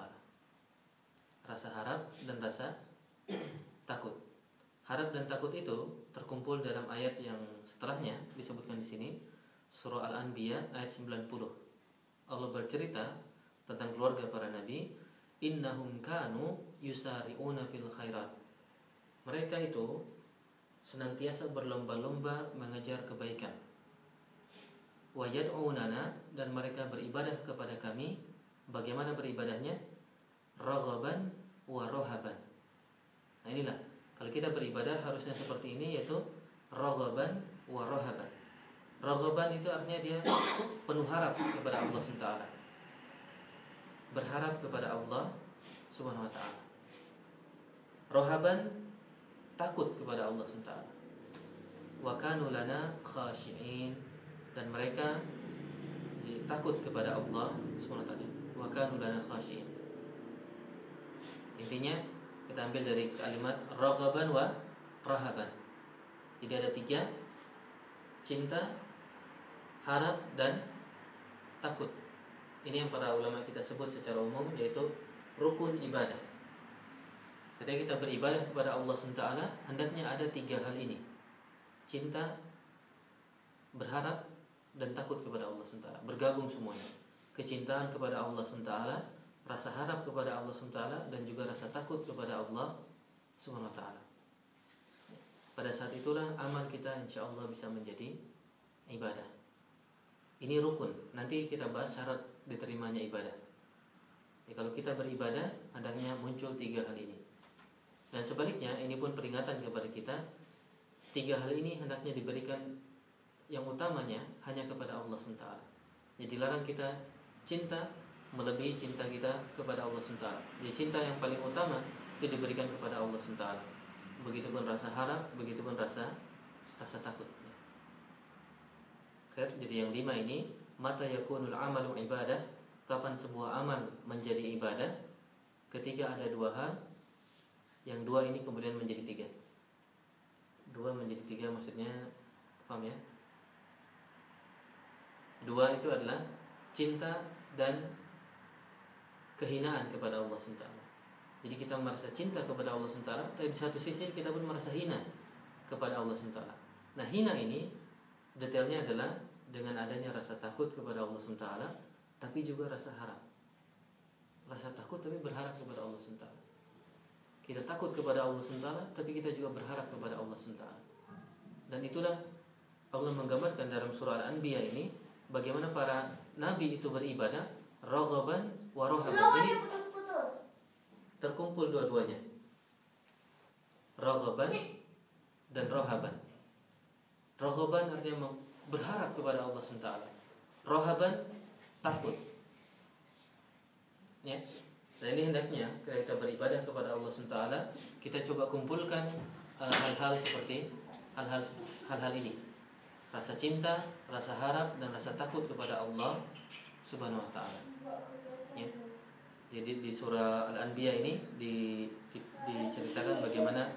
Rasa harap dan rasa takut. Harap dan takut itu terkumpul dalam ayat yang setelahnya disebutkan di sini, surah Al-Anbiya ayat 90. Allah bercerita tentang keluarga para nabi, innahum kanu yusari'una fil khairat. Mereka itu senantiasa berlomba-lomba mengejar kebaikan. Wa yad'unana, dan mereka beribadah kepada kami. Bagaimana beribadahnya? Raghaban wa rahaban. Nah inilah, kalau kita beribadah harusnya seperti ini, yaitu raghaban wa rahaban. Raghaban itu artinya dia penuh harap kepada Allah SWT, berharap kepada Allah Subhanahu wa ta'ala. Rahaban, takut kepada Allah SWT. Wa kanu lana khashi'in, dan mereka takut kepada Allah Subhanahu wa ta'ala. Wa kanu lana khashi'in. Intinya kita ambil dari kalimat raghaban wa rahaban. Jadi ada tiga: cinta, harap, dan takut. Ini yang para ulama kita sebut secara umum yaitu rukun ibadah. Ketika kita beribadah kepada Allah SWT, hendaknya ada tiga hal ini: cinta, berharap, dan takut kepada Allah SWT. Bergabung semuanya. Kecintaan kepada Allah SWT, rasa harap kepada Allah SWT, dan juga rasa takut kepada Allah Subhanahu wa ta'ala. Pada saat itulah amal kita insya Allah bisa menjadi ibadah. Ini rukun. Nanti kita bahas syarat diterimanya ibadah. Ya, kalau kita beribadah, hendaknya muncul tiga hal ini. Dan sebaliknya, ini pun peringatan kepada kita. Tiga hal ini hendaknya diberikan yang utamanya hanya kepada Allah SWT. Jadi dilarang kita cinta melebihi cinta kita kepada Allah SWT. Jadi cinta yang paling utama itu diberikan kepada Allah SWT. begitupun rasa harap, begitupun rasa takut. Jadi yang 5 ini, mata yakunul amalu ibadah, kapan sebuah amal menjadi ibadah? Ketika ada 2 hal, yang 2 ini kemudian menjadi 3. 2 menjadi 3 maksudnya paham ya? 2 itu adalah cinta dan kehinaan kepada Allah SWT. Jadi kita merasa cinta kepada Allah SWT, tapi di satu sisi kita pun merasa hina kepada Allah SWT. Nah, hina ini detailnya adalah dengan adanya rasa takut kepada Allah SWT, tapi juga rasa harap. Rasa takut tapi berharap kepada Allah SWT. Kita takut kepada Allah SWT, tapi kita juga berharap kepada Allah SWT. Dan itulah Allah menggambarkan dalam surah Al-Anbiya ini bagaimana para nabi itu beribadah raghaban wa rahaban. Ini terkumpul dua-duanya, raghaban dan rahaban. Raghaban artinya berharap kepada Allah SWT. Rahaban takut. Ya. Dan ini hendaknya ketika kita beribadah kepada Allah SWT, kita coba kumpulkan hal-hal seperti hal-hal ini. Rasa cinta, rasa harap, dan rasa takut kepada Allah Subhanahu wa ta'ala. Ya. Jadi di surah Al-Anbiya ini diceritakan bagaimana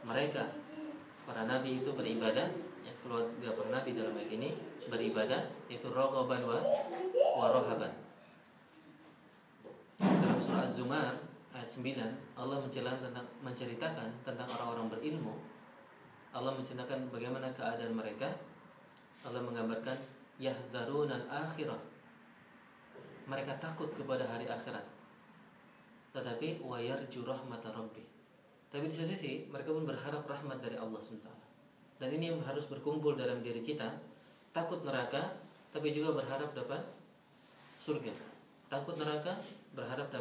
mereka para nabi itu beribadah, ya, keluarga para nabi dalam ayat ini beribadah itu raghaban wa rahaban. Dalam surah Az-Zumar ayat 9 Allah menceritakan tentang orang-orang berilmu. Allah menceritakan bagaimana keadaan mereka. Allah menggambarkan yahdharunal akhirah. Mereka takut kepada hari akhirat. Tetapi wa yarju rahmat rabbih. Tapi di satu sisi mereka pun berharap rahmat dari Allah SWT. Dan ini yang harus berkumpul dalam diri kita. Takut neraka, tapi juga berharap dapat surga. Takut neraka, berharap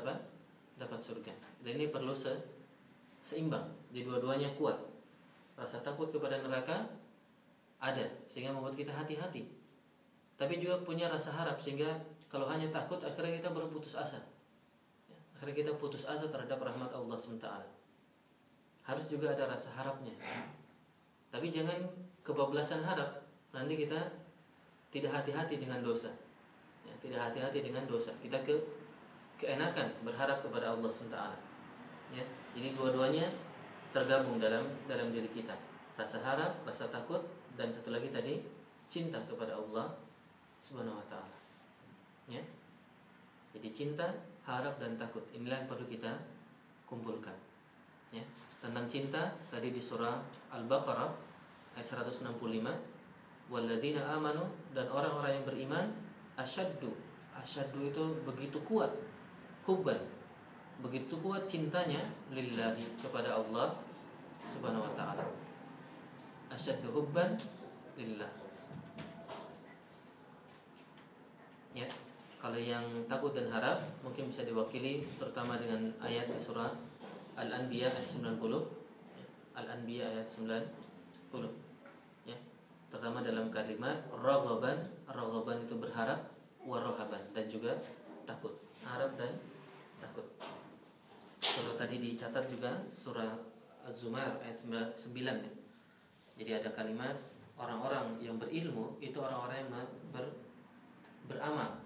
dapat surga. Dan ini perlu seimbang. Jadi dua-duanya kuat. Rasa takut kepada neraka ada, sehingga membuat kita hati-hati. Tapi juga punya rasa harap, sehingga kalau hanya takut akhirnya kita berputus asa. Akhirnya kita putus asa terhadap rahmat Allah SWT. Harus juga ada rasa harapnya. Tapi jangan kebablasan harap. Nanti kita tidak hati-hati dengan dosa. Ya, tidak hati-hati dengan dosa. Kita keenakan berharap kepada Allah SWT. Ya, jadi dua-duanya tergabung dalam diri kita. Rasa harap, rasa takut, dan satu lagi tadi cinta kepada Allah Subhanahu wa ta'ala. Ya. Jadi cinta, harap, dan takut inilah yang perlu kita kumpulkan. Ya. Tentang cinta tadi di surah Al-Baqarah ayat 165, walladzina amanu, dan orang-orang yang beriman asyaddu itu begitu kuat, hubban, begitu kuat cintanya lillahi, kepada Allah Subhanahu wa ta'ala. Asyaddu hubban lillah. Ya, kalau yang takut dan harap mungkin bisa diwakili terutama dengan ayat di surah Al-Anbiya ayat 90. Ya, Al-Anbiya ayat 90. Ya, terutama dalam kalimat raghaban itu berharap, wa rahaban, dan juga takut. Harap dan takut. Kalau tadi dicatat juga surah Az-Zumar ayat 9 ya. Jadi ada kalimat orang-orang yang berilmu itu orang-orang yang beramal.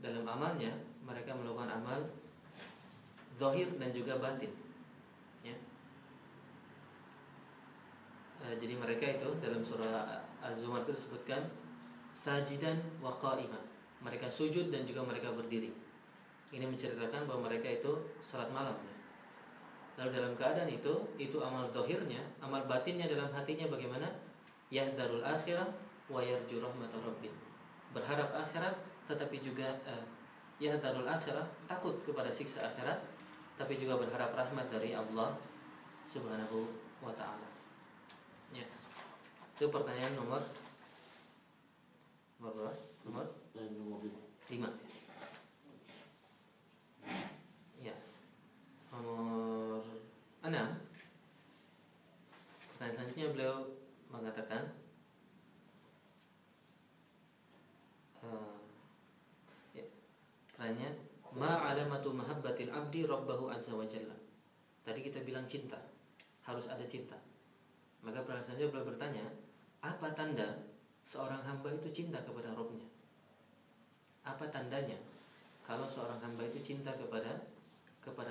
Dalam amalnya mereka melakukan amal zahir dan juga batin. Ya. Jadi mereka itu dalam surah Az-Zumar itu disebutkan sajidan wa qa'iman. Mereka sujud dan juga mereka berdiri. Ini menceritakan bahwa mereka itu salat malam. Lalu dalam keadaan itu amal zahirnya, amal batinnya dalam hatinya bagaimana? Yahdharul akhirah wa yarju rahmatar rabbih. Berharap akhirat tetapi juga yahdharul akhirah, takut kepada siksa akhirat, tapi juga berharap rahmat dari Allah Subhanahu wa ta'ala. Ya. Itu pertanyaan nomor berapa? Nomor 5. Ya. Nomor 6. Pertanyaan selanjutnya beliau mengatakan ya, pertanyaan ma alamatu mahabbatil abdi rabbahu azza wa jalla. Tadi kita bilang cinta, harus ada cinta. Maka pertanyaan selanjutnya beliau bertanya, apa tanda seorang hamba itu cinta kepada Rabbnya? Apa tandanya kalau seorang hamba itu cinta kepada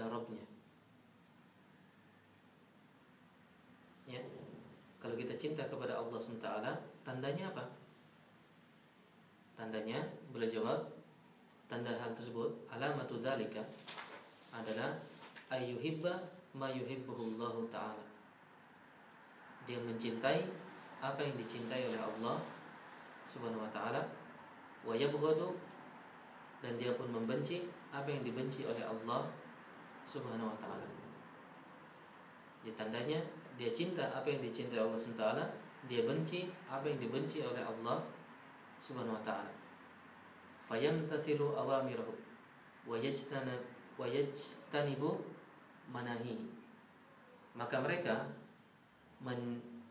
Rabbnya? Ya, kalau kita cinta kepada Allah SWT, tandanya apa? Tandanya, beliau jawab, tanda hal tersebut, alamatu dzalika adalah ayyuhibba ma yuhibbuhullahu ta'ala. Dia mencintai apa yang dicintai oleh Allah Subhanahu wa ta'ala, wa yabghadu, dan dia pun membenci apa yang dibenci oleh Allah Subhanahu wa ta'ala. Jadi tandanya dia cinta apa yang dicintai Allah Subhanahu wa ta'ala, dia benci apa yang dibenci oleh Allah Subhanahu wa ta'ala. Fayamtathilu awamirahu wa yajtanibu manahi. Maka mereka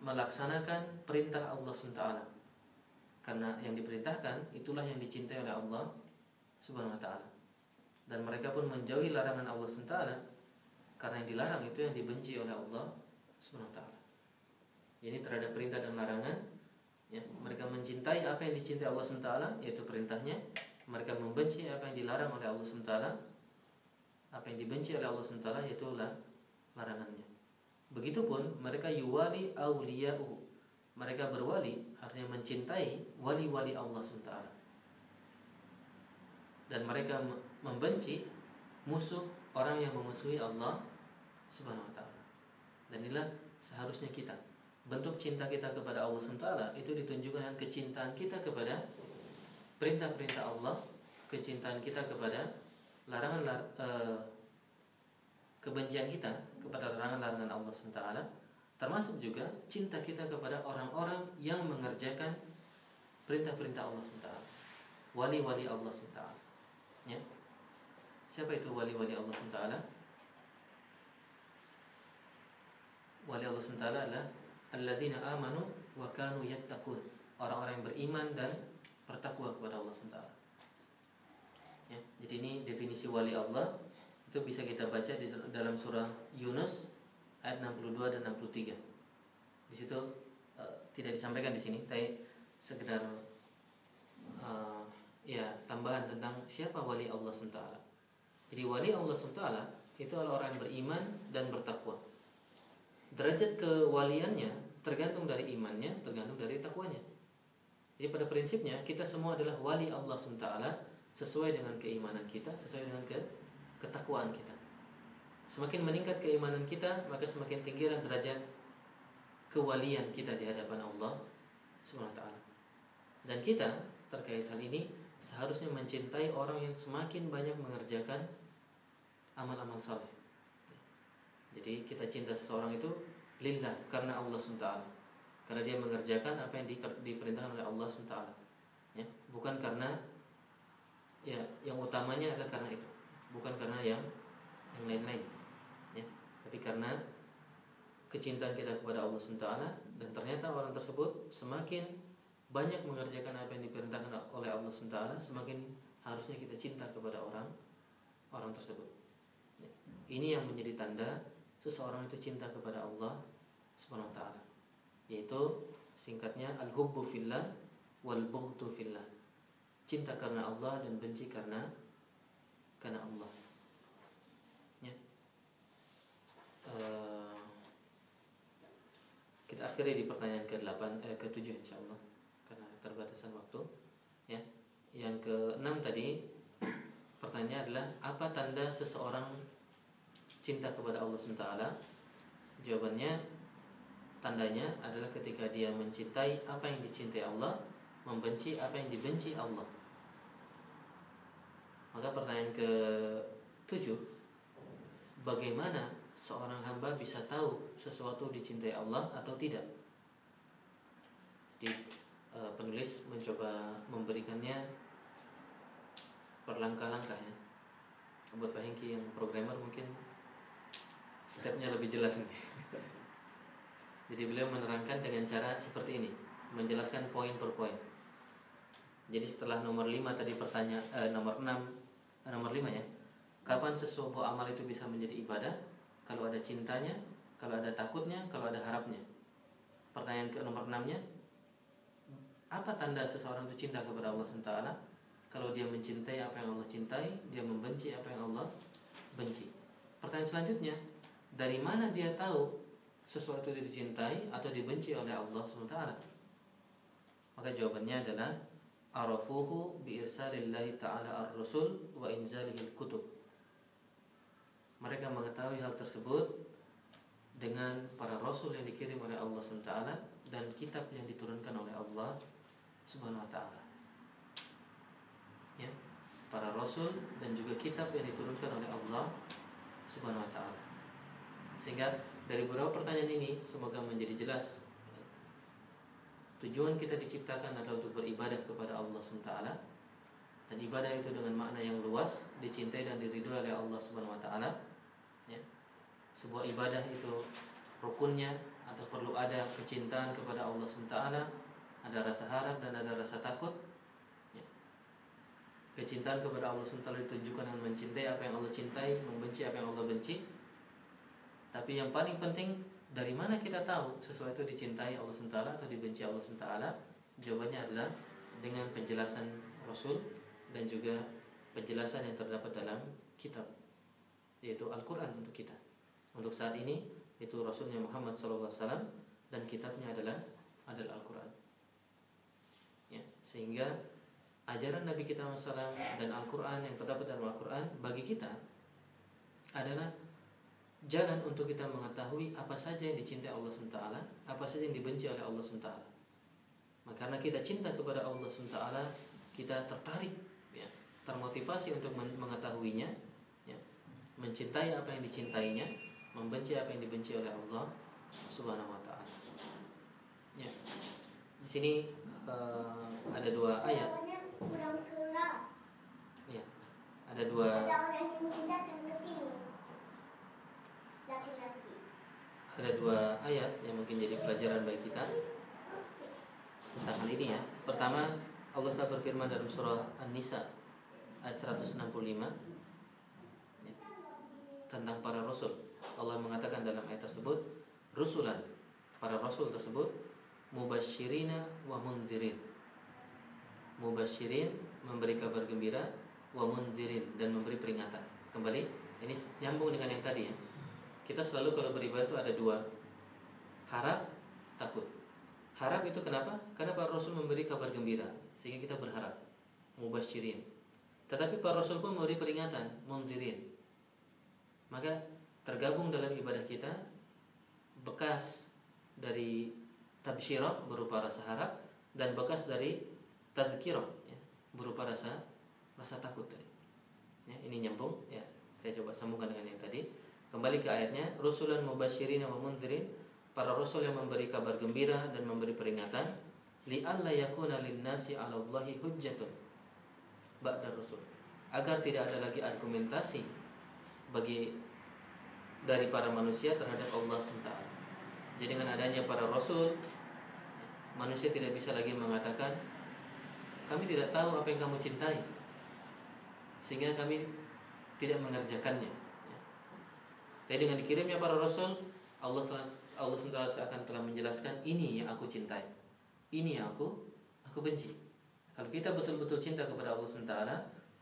melaksanakan perintah Allah SWT, karena yang diperintahkan itulah yang dicintai oleh Allah Subhanahu wa ta'ala. Dan mereka pun menjauhi larangan Allah SWT, karena yang dilarang itu yang dibenci oleh Allah Subhanahu wa ta'ala. Jadi terhadap perintah dan larangan, ya, mereka mencintai apa yang dicintai Allah SWT, yaitu perintahnya. Mereka membenci apa yang dilarang oleh Allah SWT, apa yang dibenci oleh Allah SWT, yaitu larangannya. Begitupun mereka yuwali awliya'uhu, mereka berwali, artinya mencintai wali-wali Allah SWT. Dan mereka membenci musuh, orang yang memusuhi Allah Subhanahu wa ta'ala. Dan inilah seharusnya kita. Bentuk cinta kita kepada Allah SWT itu ditunjukkan dengan kecintaan kita kepada perintah-perintah Allah, kecintaan kita kepada kebencian kita kepada larangan-larangan Allah SWT, termasuk juga cinta kita kepada orang-orang yang mengerjakan perintah-perintah Allah SWT, wali-wali Allah SWT. Ya. Siapa itu wali-wali Allah SWT? Wali Allah SWT adalah alladzina amanu wa kanu yattaqun, orang-orang yang beriman dan bertakwa kepada Allah SWT. Ya, jadi ini definisi wali Allah. Itu bisa kita baca di dalam surah Yunus ayat 62 dan 63. Di situ tidak disampaikan di sini, tapi sekedar tambahan tentang siapa wali Allah SWT. Jadi wali Allah SWT itu adalah orang yang beriman dan bertakwa. Derajat kewaliannya tergantung dari imannya, tergantung dari takwanya. Jadi pada prinsipnya kita semua adalah wali Allah SWT sesuai dengan keimanan kita, sesuai dengan ketakwaan kita. Semakin meningkat keimanan kita, maka semakin tinggilah derajat kewalian kita di hadapan Allah Subhanahu wa ta'ala. Dan kita terkait hal ini seharusnya mencintai orang yang semakin banyak mengerjakan amal-amal saleh. Jadi kita cinta seseorang itu lillah, karena Allah SWT, karena dia mengerjakan apa yang diperintahkan oleh Allah SWT. Ya, bukan karena yang utamanya adalah karena itu, bukan karena yang lain-lain. Ya, tapi karena kecintaan kita kepada Allah SWT, dan ternyata orang tersebut semakin banyak mengerjakan apa yang diperintahkan oleh Allah SWT, semakin harusnya kita cinta kepada orang tersebut. Ya, ini yang menjadi tanda seseorang itu cinta kepada Allah Subhanahu wa ta'ala, yaitu singkatnya al-hubbu fillah wal bughdu fillah. Cinta karena Allah dan benci karena Allah. Ya. Kita akhiri di pertanyaan ke-7 insyaallah karena terbatasan waktu. Ya. Yang ke-6 tadi pertanyaannya adalah apa tanda seseorang cinta kepada Allah SWT? Jawabannya, tandanya adalah ketika dia mencintai apa yang dicintai Allah, membenci apa yang dibenci Allah. Maka pertanyaan ke-7, bagaimana seorang hamba bisa tahu sesuatu dicintai Allah atau tidak? Jadi penulis mencoba memberikannya berlangkah-langkah ya. Buat Pak Hengki yang programmer mungkin stepnya lebih jelas nih. Jadi beliau menerangkan dengan cara seperti ini, menjelaskan poin per poin. Jadi setelah nomor 5 tadi nomor 5 ya, kapan sesuatu amal itu bisa menjadi ibadah? kalau ada cintanya, kalau ada takutnya, kalau ada harapnya. Pertanyaan ke nomor 6-nya, apa tanda seseorang itu cinta kepada Allah SWT? Kalau dia mencintai apa yang Allah cintai, dia membenci apa yang Allah benci. Pertanyaan selanjutnya, dari mana dia tahu sesuatu itu dicintai atau dibenci oleh Allah SWT? Maka jawabannya adalah arafuhu bi irsalillahi ta'ala ar-rusul wa inzalihil kutub. Mereka mengetahui hal tersebut dengan para rasul yang dikirim oleh Allah SWT dan kitab yang diturunkan oleh Allah Subhanahu wa ta'ala. Ya, para rasul dan juga kitab yang diturunkan oleh Allah Subhanahu wa ta'ala. Sehingga dari beberapa pertanyaan ini semoga menjadi jelas. Tujuan kita diciptakan adalah untuk beribadah kepada Allah SWT. Dan ibadah itu dengan makna yang luas, dicintai dan diridhoi oleh Allah Subhanahu wa ta'ala. Ya. Sebuah ibadah itu rukunnya atau perlu ada kecintaan kepada Allah SWT, ada rasa harap dan ada rasa takut. Ya. Kecintaan kepada Allah SWT ditunjukkan dengan mencintai apa yang Allah cintai, membenci apa yang Allah benci. Tapi yang paling penting, dari mana kita tahu sesuatu dicintai Allah SWT atau dibenci Allah SWT? Jawabannya adalah dengan penjelasan Rasul dan juga penjelasan yang terdapat dalam kitab, yaitu Al-Quran untuk kita. Untuk saat ini itu Rasulnya Muhammad SAW dan kitabnya adalah Al-Quran. Ya, sehingga ajaran Nabi kita SAW dan Al-Quran yang terdapat dalam Al-Quran bagi kita adalah jalan untuk kita mengetahui apa saja yang dicintai Allah SWT, apa saja yang dibenci oleh Allah SWT. Maka karena kita cinta kepada Allah SWT, kita tertarik, ya, termotivasi untuk mengetahuinya, ya, mencintai apa yang dicintainya, membenci apa yang dibenci oleh Allah Subhanahu wa ta'ala. Ya. Di sini ada dua ayat. Ya. Ada dua ayat yang mungkin jadi pelajaran bagi kita tentang hal ini, ya. Pertama, Allah SWT berfirman dalam surah An-Nisa ayat 165, ya, tentang para rasul. Allah mengatakan dalam ayat tersebut, rusulan, para rasul tersebut, mubasyirina wa mundzirin. Mubasyirin, memberi kabar gembira, wa mundzirin, dan memberi peringatan. Kembali, ini nyambung dengan yang tadi, ya. Kita selalu kalau beribadah itu ada dua, harap, takut. Harap itu kenapa? Karena para rasul memberi kabar gembira, sehingga kita berharap, mubasyirin. Tetapi para rasul pun memberi peringatan, mundzirin. Maka tergabung dalam ibadah kita bekas dari tabsyirah berupa rasa harap dan bekas dari tadzkirah, ya, berupa rasa takut tadi. Ya, ini nyambung, ya. Saya coba sambungkan dengan yang tadi. Kembali ke ayatnya, rusulan mubasyirin wa mundzirin, para rasul yang memberi kabar gembira dan memberi peringatan, li'alla yakuna lin-nasi 'ala Allahi hujjatun ba'da rusul, agar tidak ada lagi argumentasi dari para manusia terhadap Allah SWT. Jadi dengan adanya para rasul, manusia tidak bisa lagi mengatakan, kami tidak tahu apa yang kamu cintai, sehingga kami tidak mengerjakannya. Tapi dengan dikirimnya para rasul, Allah SWT akan telah menjelaskan, ini yang aku cintai, ini yang aku benci. Kalau kita betul-betul cinta kepada Allah SWT,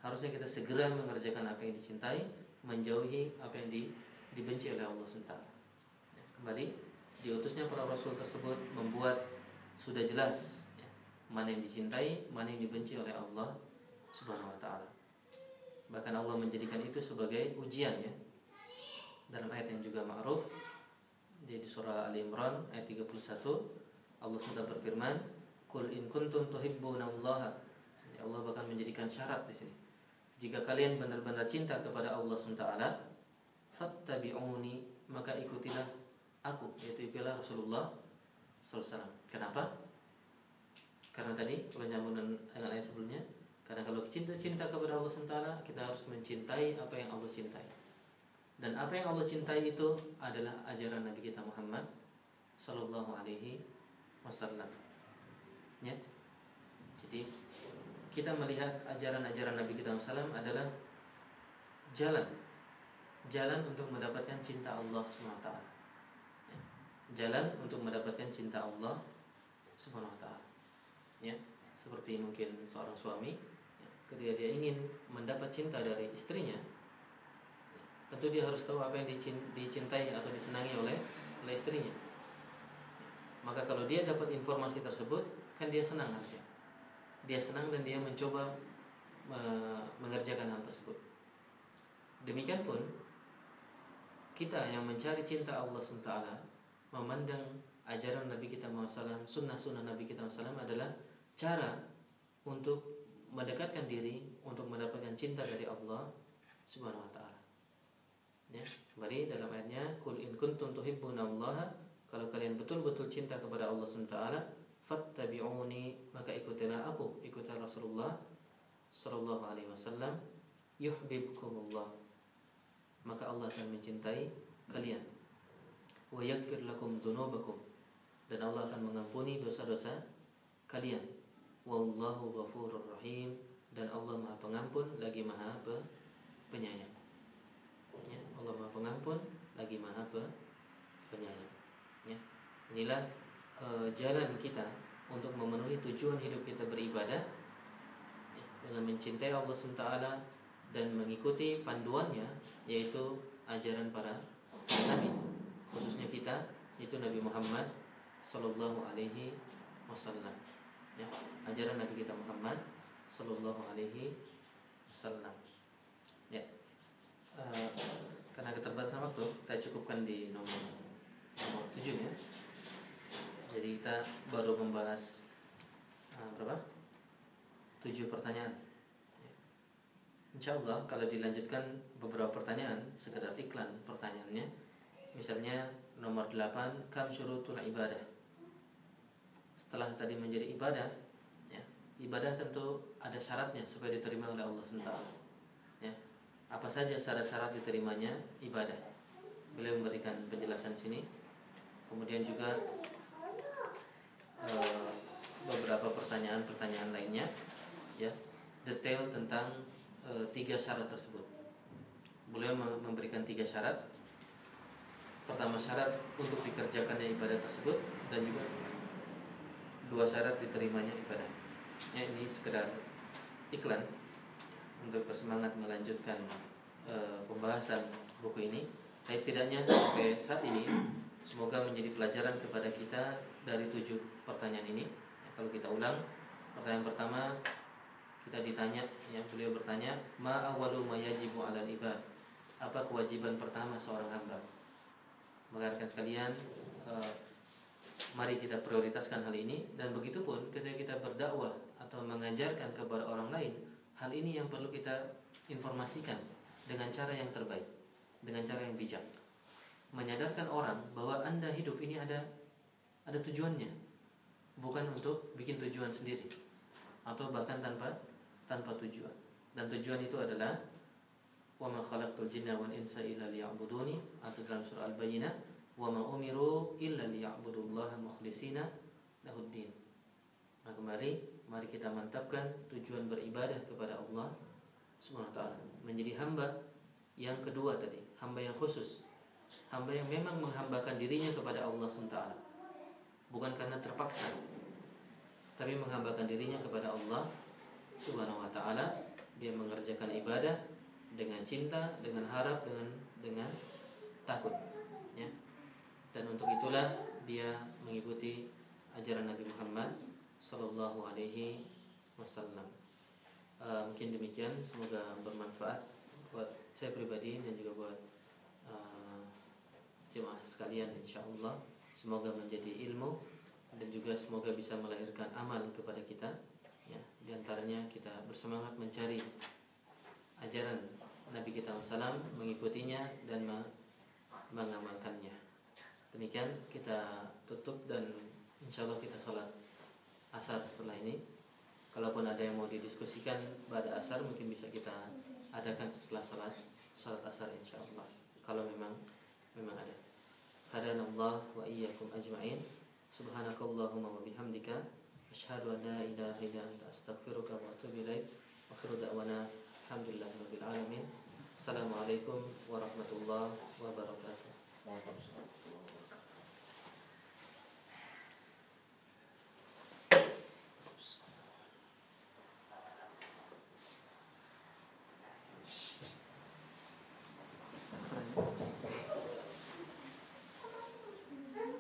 harusnya kita segera mengerjakan apa yang dicintai, menjauhi apa yang dibenci oleh Allah SWT. Kembali, diutusnya para rasul tersebut membuat sudah jelas, ya, mana yang dicintai, mana yang dibenci oleh Allah Subhanahu wa ta'ala. Bahkan Allah menjadikan itu sebagai ujian, ya. Dalam ayat yang juga ma'ruf, di surah Ali Imran ayat 31, Allah SWT berfirman, "Qul in kuntum tuhibbunallaha." Allah bahkan menjadikan syarat di sini. Jika kalian benar-benar cinta kepada Allah SWT, fattabi'uni, maka ikutilah aku, yaitu ikutilah Rasulullah SAW. Kenapa? Karena tadi kalau nyambung dengan ayat sebelumnya, karena kalau cinta kepada Allah SWT, kita harus mencintai apa yang Allah cintai. Dan apa yang Allah cintai itu adalah ajaran Nabi kita Muhammad Sallallahu Alaihi Wasallam. Ya. Jadi kita melihat ajaran-ajaran Nabi kita Muhammad adalah jalan jalan untuk mendapatkan cinta Allah SWT. Ya. Jalan untuk mendapatkan cinta Allah SWT. Ya, seperti mungkin seorang suami, ya, ketika dia ingin mendapat cinta dari istrinya, ya, tentu dia harus tahu apa yang dicintai atau disenangi oleh istrinya. Ya. Maka kalau dia dapat informasi tersebut, kan dia senang harusnya. Dia senang dan dia mencoba mengerjakan hal tersebut. Demikian pun kita yang mencari cinta Allah SWT, memandang ajaran Nabi kita SAW, sunnah-sunnah Nabi kita SAW adalah cara untuk mendekatkan diri untuk mendapatkan cinta dari Allah Subhanahu wa taala. Ya, kembali dalam ayatnya, "Qul in kuntum tuhibbunallaha", kalau kalian betul-betul cinta kepada Allah Subhanahu wa taala, "fattabi'uni", maka ikutilah aku, ikutilah Rasulullah sallallahu alaihi wasallam, "yuhibbukumullah", maka Allah akan mencintai kalian. "Wa yaghfir lakum dzunubakum", dan Allah akan mengampuni dosa-dosa kalian. "Wallahu ghafurur rahim", dan Allah Maha Pengampun lagi Maha Penyayang. Ya, Allah Maha Pengampun lagi Maha Penyayang. Ya. Inilah jalan kita untuk memenuhi tujuan hidup kita beribadah, ya, dengan mencintai Allah SWT dan mengikuti panduannya, yaitu ajaran para nabi, khususnya kita itu Nabi Muhammad sallallahu alaihi wasallam. Ya, ajaran Nabi kita Muhammad sallallahu alaihi wasallam. Ya. Karena keterbatasan waktu, kita cukupkan di nomor 7 ya. Jadi kita baru membahas berapa? 7 pertanyaan. Ya. Insyaallah kalau dilanjutkan beberapa pertanyaan, sekedar iklan pertanyaannya. Misalnya nomor 8, kam syurutul ibadah. Setelah tadi menjadi ibadah, ya, ibadah tentu ada syaratnya supaya diterima oleh Allah SWT. Ya. Apa saja syarat-syarat diterimanya ibadah? Beliau memberikan penjelasan sini. Kemudian juga beberapa pertanyaan lainnya, ya, detail tentang 3 syarat tersebut. Beliau memberikan 3 syarat. Pertama, syarat untuk dikerjakannya ibadah tersebut, dan juga 2 syarat diterimanya ibadah. Ya, ini sekedar iklan untuk bersemangat melanjutkan pembahasan buku ini. Tapi setidaknya sampai saat ini semoga menjadi pelajaran kepada kita dari 7 pertanyaan ini. Ya, kalau kita ulang, pertanyaan pertama kita ditanya, yang beliau bertanya, "Ma awwalu ma yajibu 'alal ibad?" Apa kewajiban pertama seorang hamba? Maka rekan sekalian, mari kita prioritaskan hal ini. Dan begitu pun ketika kita berdakwah atau mengajarkan kepada orang lain, hal ini yang perlu kita informasikan dengan cara yang terbaik, dengan cara yang bijak. Menyadarkan orang bahwa Anda hidup ini ada tujuannya, bukan untuk bikin tujuan sendiri atau bahkan tanpa tujuan. Dan tujuan itu adalah wa ma khalaqtul jinna wal insa illa liya'buduni, atau dalam surah Al-Bayyinah, wa ma umiru illa liya'budullaha mukhlishina lahuddin. Nah, mari kita mantapkan tujuan beribadah kepada Allah Subhanahu wa taala, menjadi hamba yang kedua tadi, hamba yang khusus, hamba yang memang menghambakan dirinya kepada Allah SWT, bukan karena terpaksa, tapi menghambakan dirinya kepada Allah Subhanahu wa taala. Dia mengerjakan ibadah dengan cinta, dengan harap, dengan takut, ya. Dan untuk itulah dia mengikuti ajaran Nabi Muhammad sallallahu alaihi wasallam. Mungkin demikian, semoga bermanfaat buat saya pribadi dan juga buat jemaah sekalian, insyaallah. Semoga menjadi ilmu dan juga semoga bisa melahirkan amal kepada kita, ya. Di antaranya kita bersemangat mencari ajaran Nabi kita SAW, mengikutinya dan mengamalkannya. Demikian kita tutup, dan insyaallah kita sholat asar setelah ini. Kalaupun ada yang mau didiskusikan pada asar, mungkin bisa kita adakan setelah sholat asar insyaallah, kalau memang ada. Hadanallah wa iyyakum ajma'in. Subhanakallahumma wa bihamdika, asyhadu an la ilaha illa anta, astaghfiruka wa atubu ilaik. Wa akhiru da'wana alhamdulillahirabbil alamin. Assalamualaikum warahmatullahi wabarakatuh. Waalaikumsalam.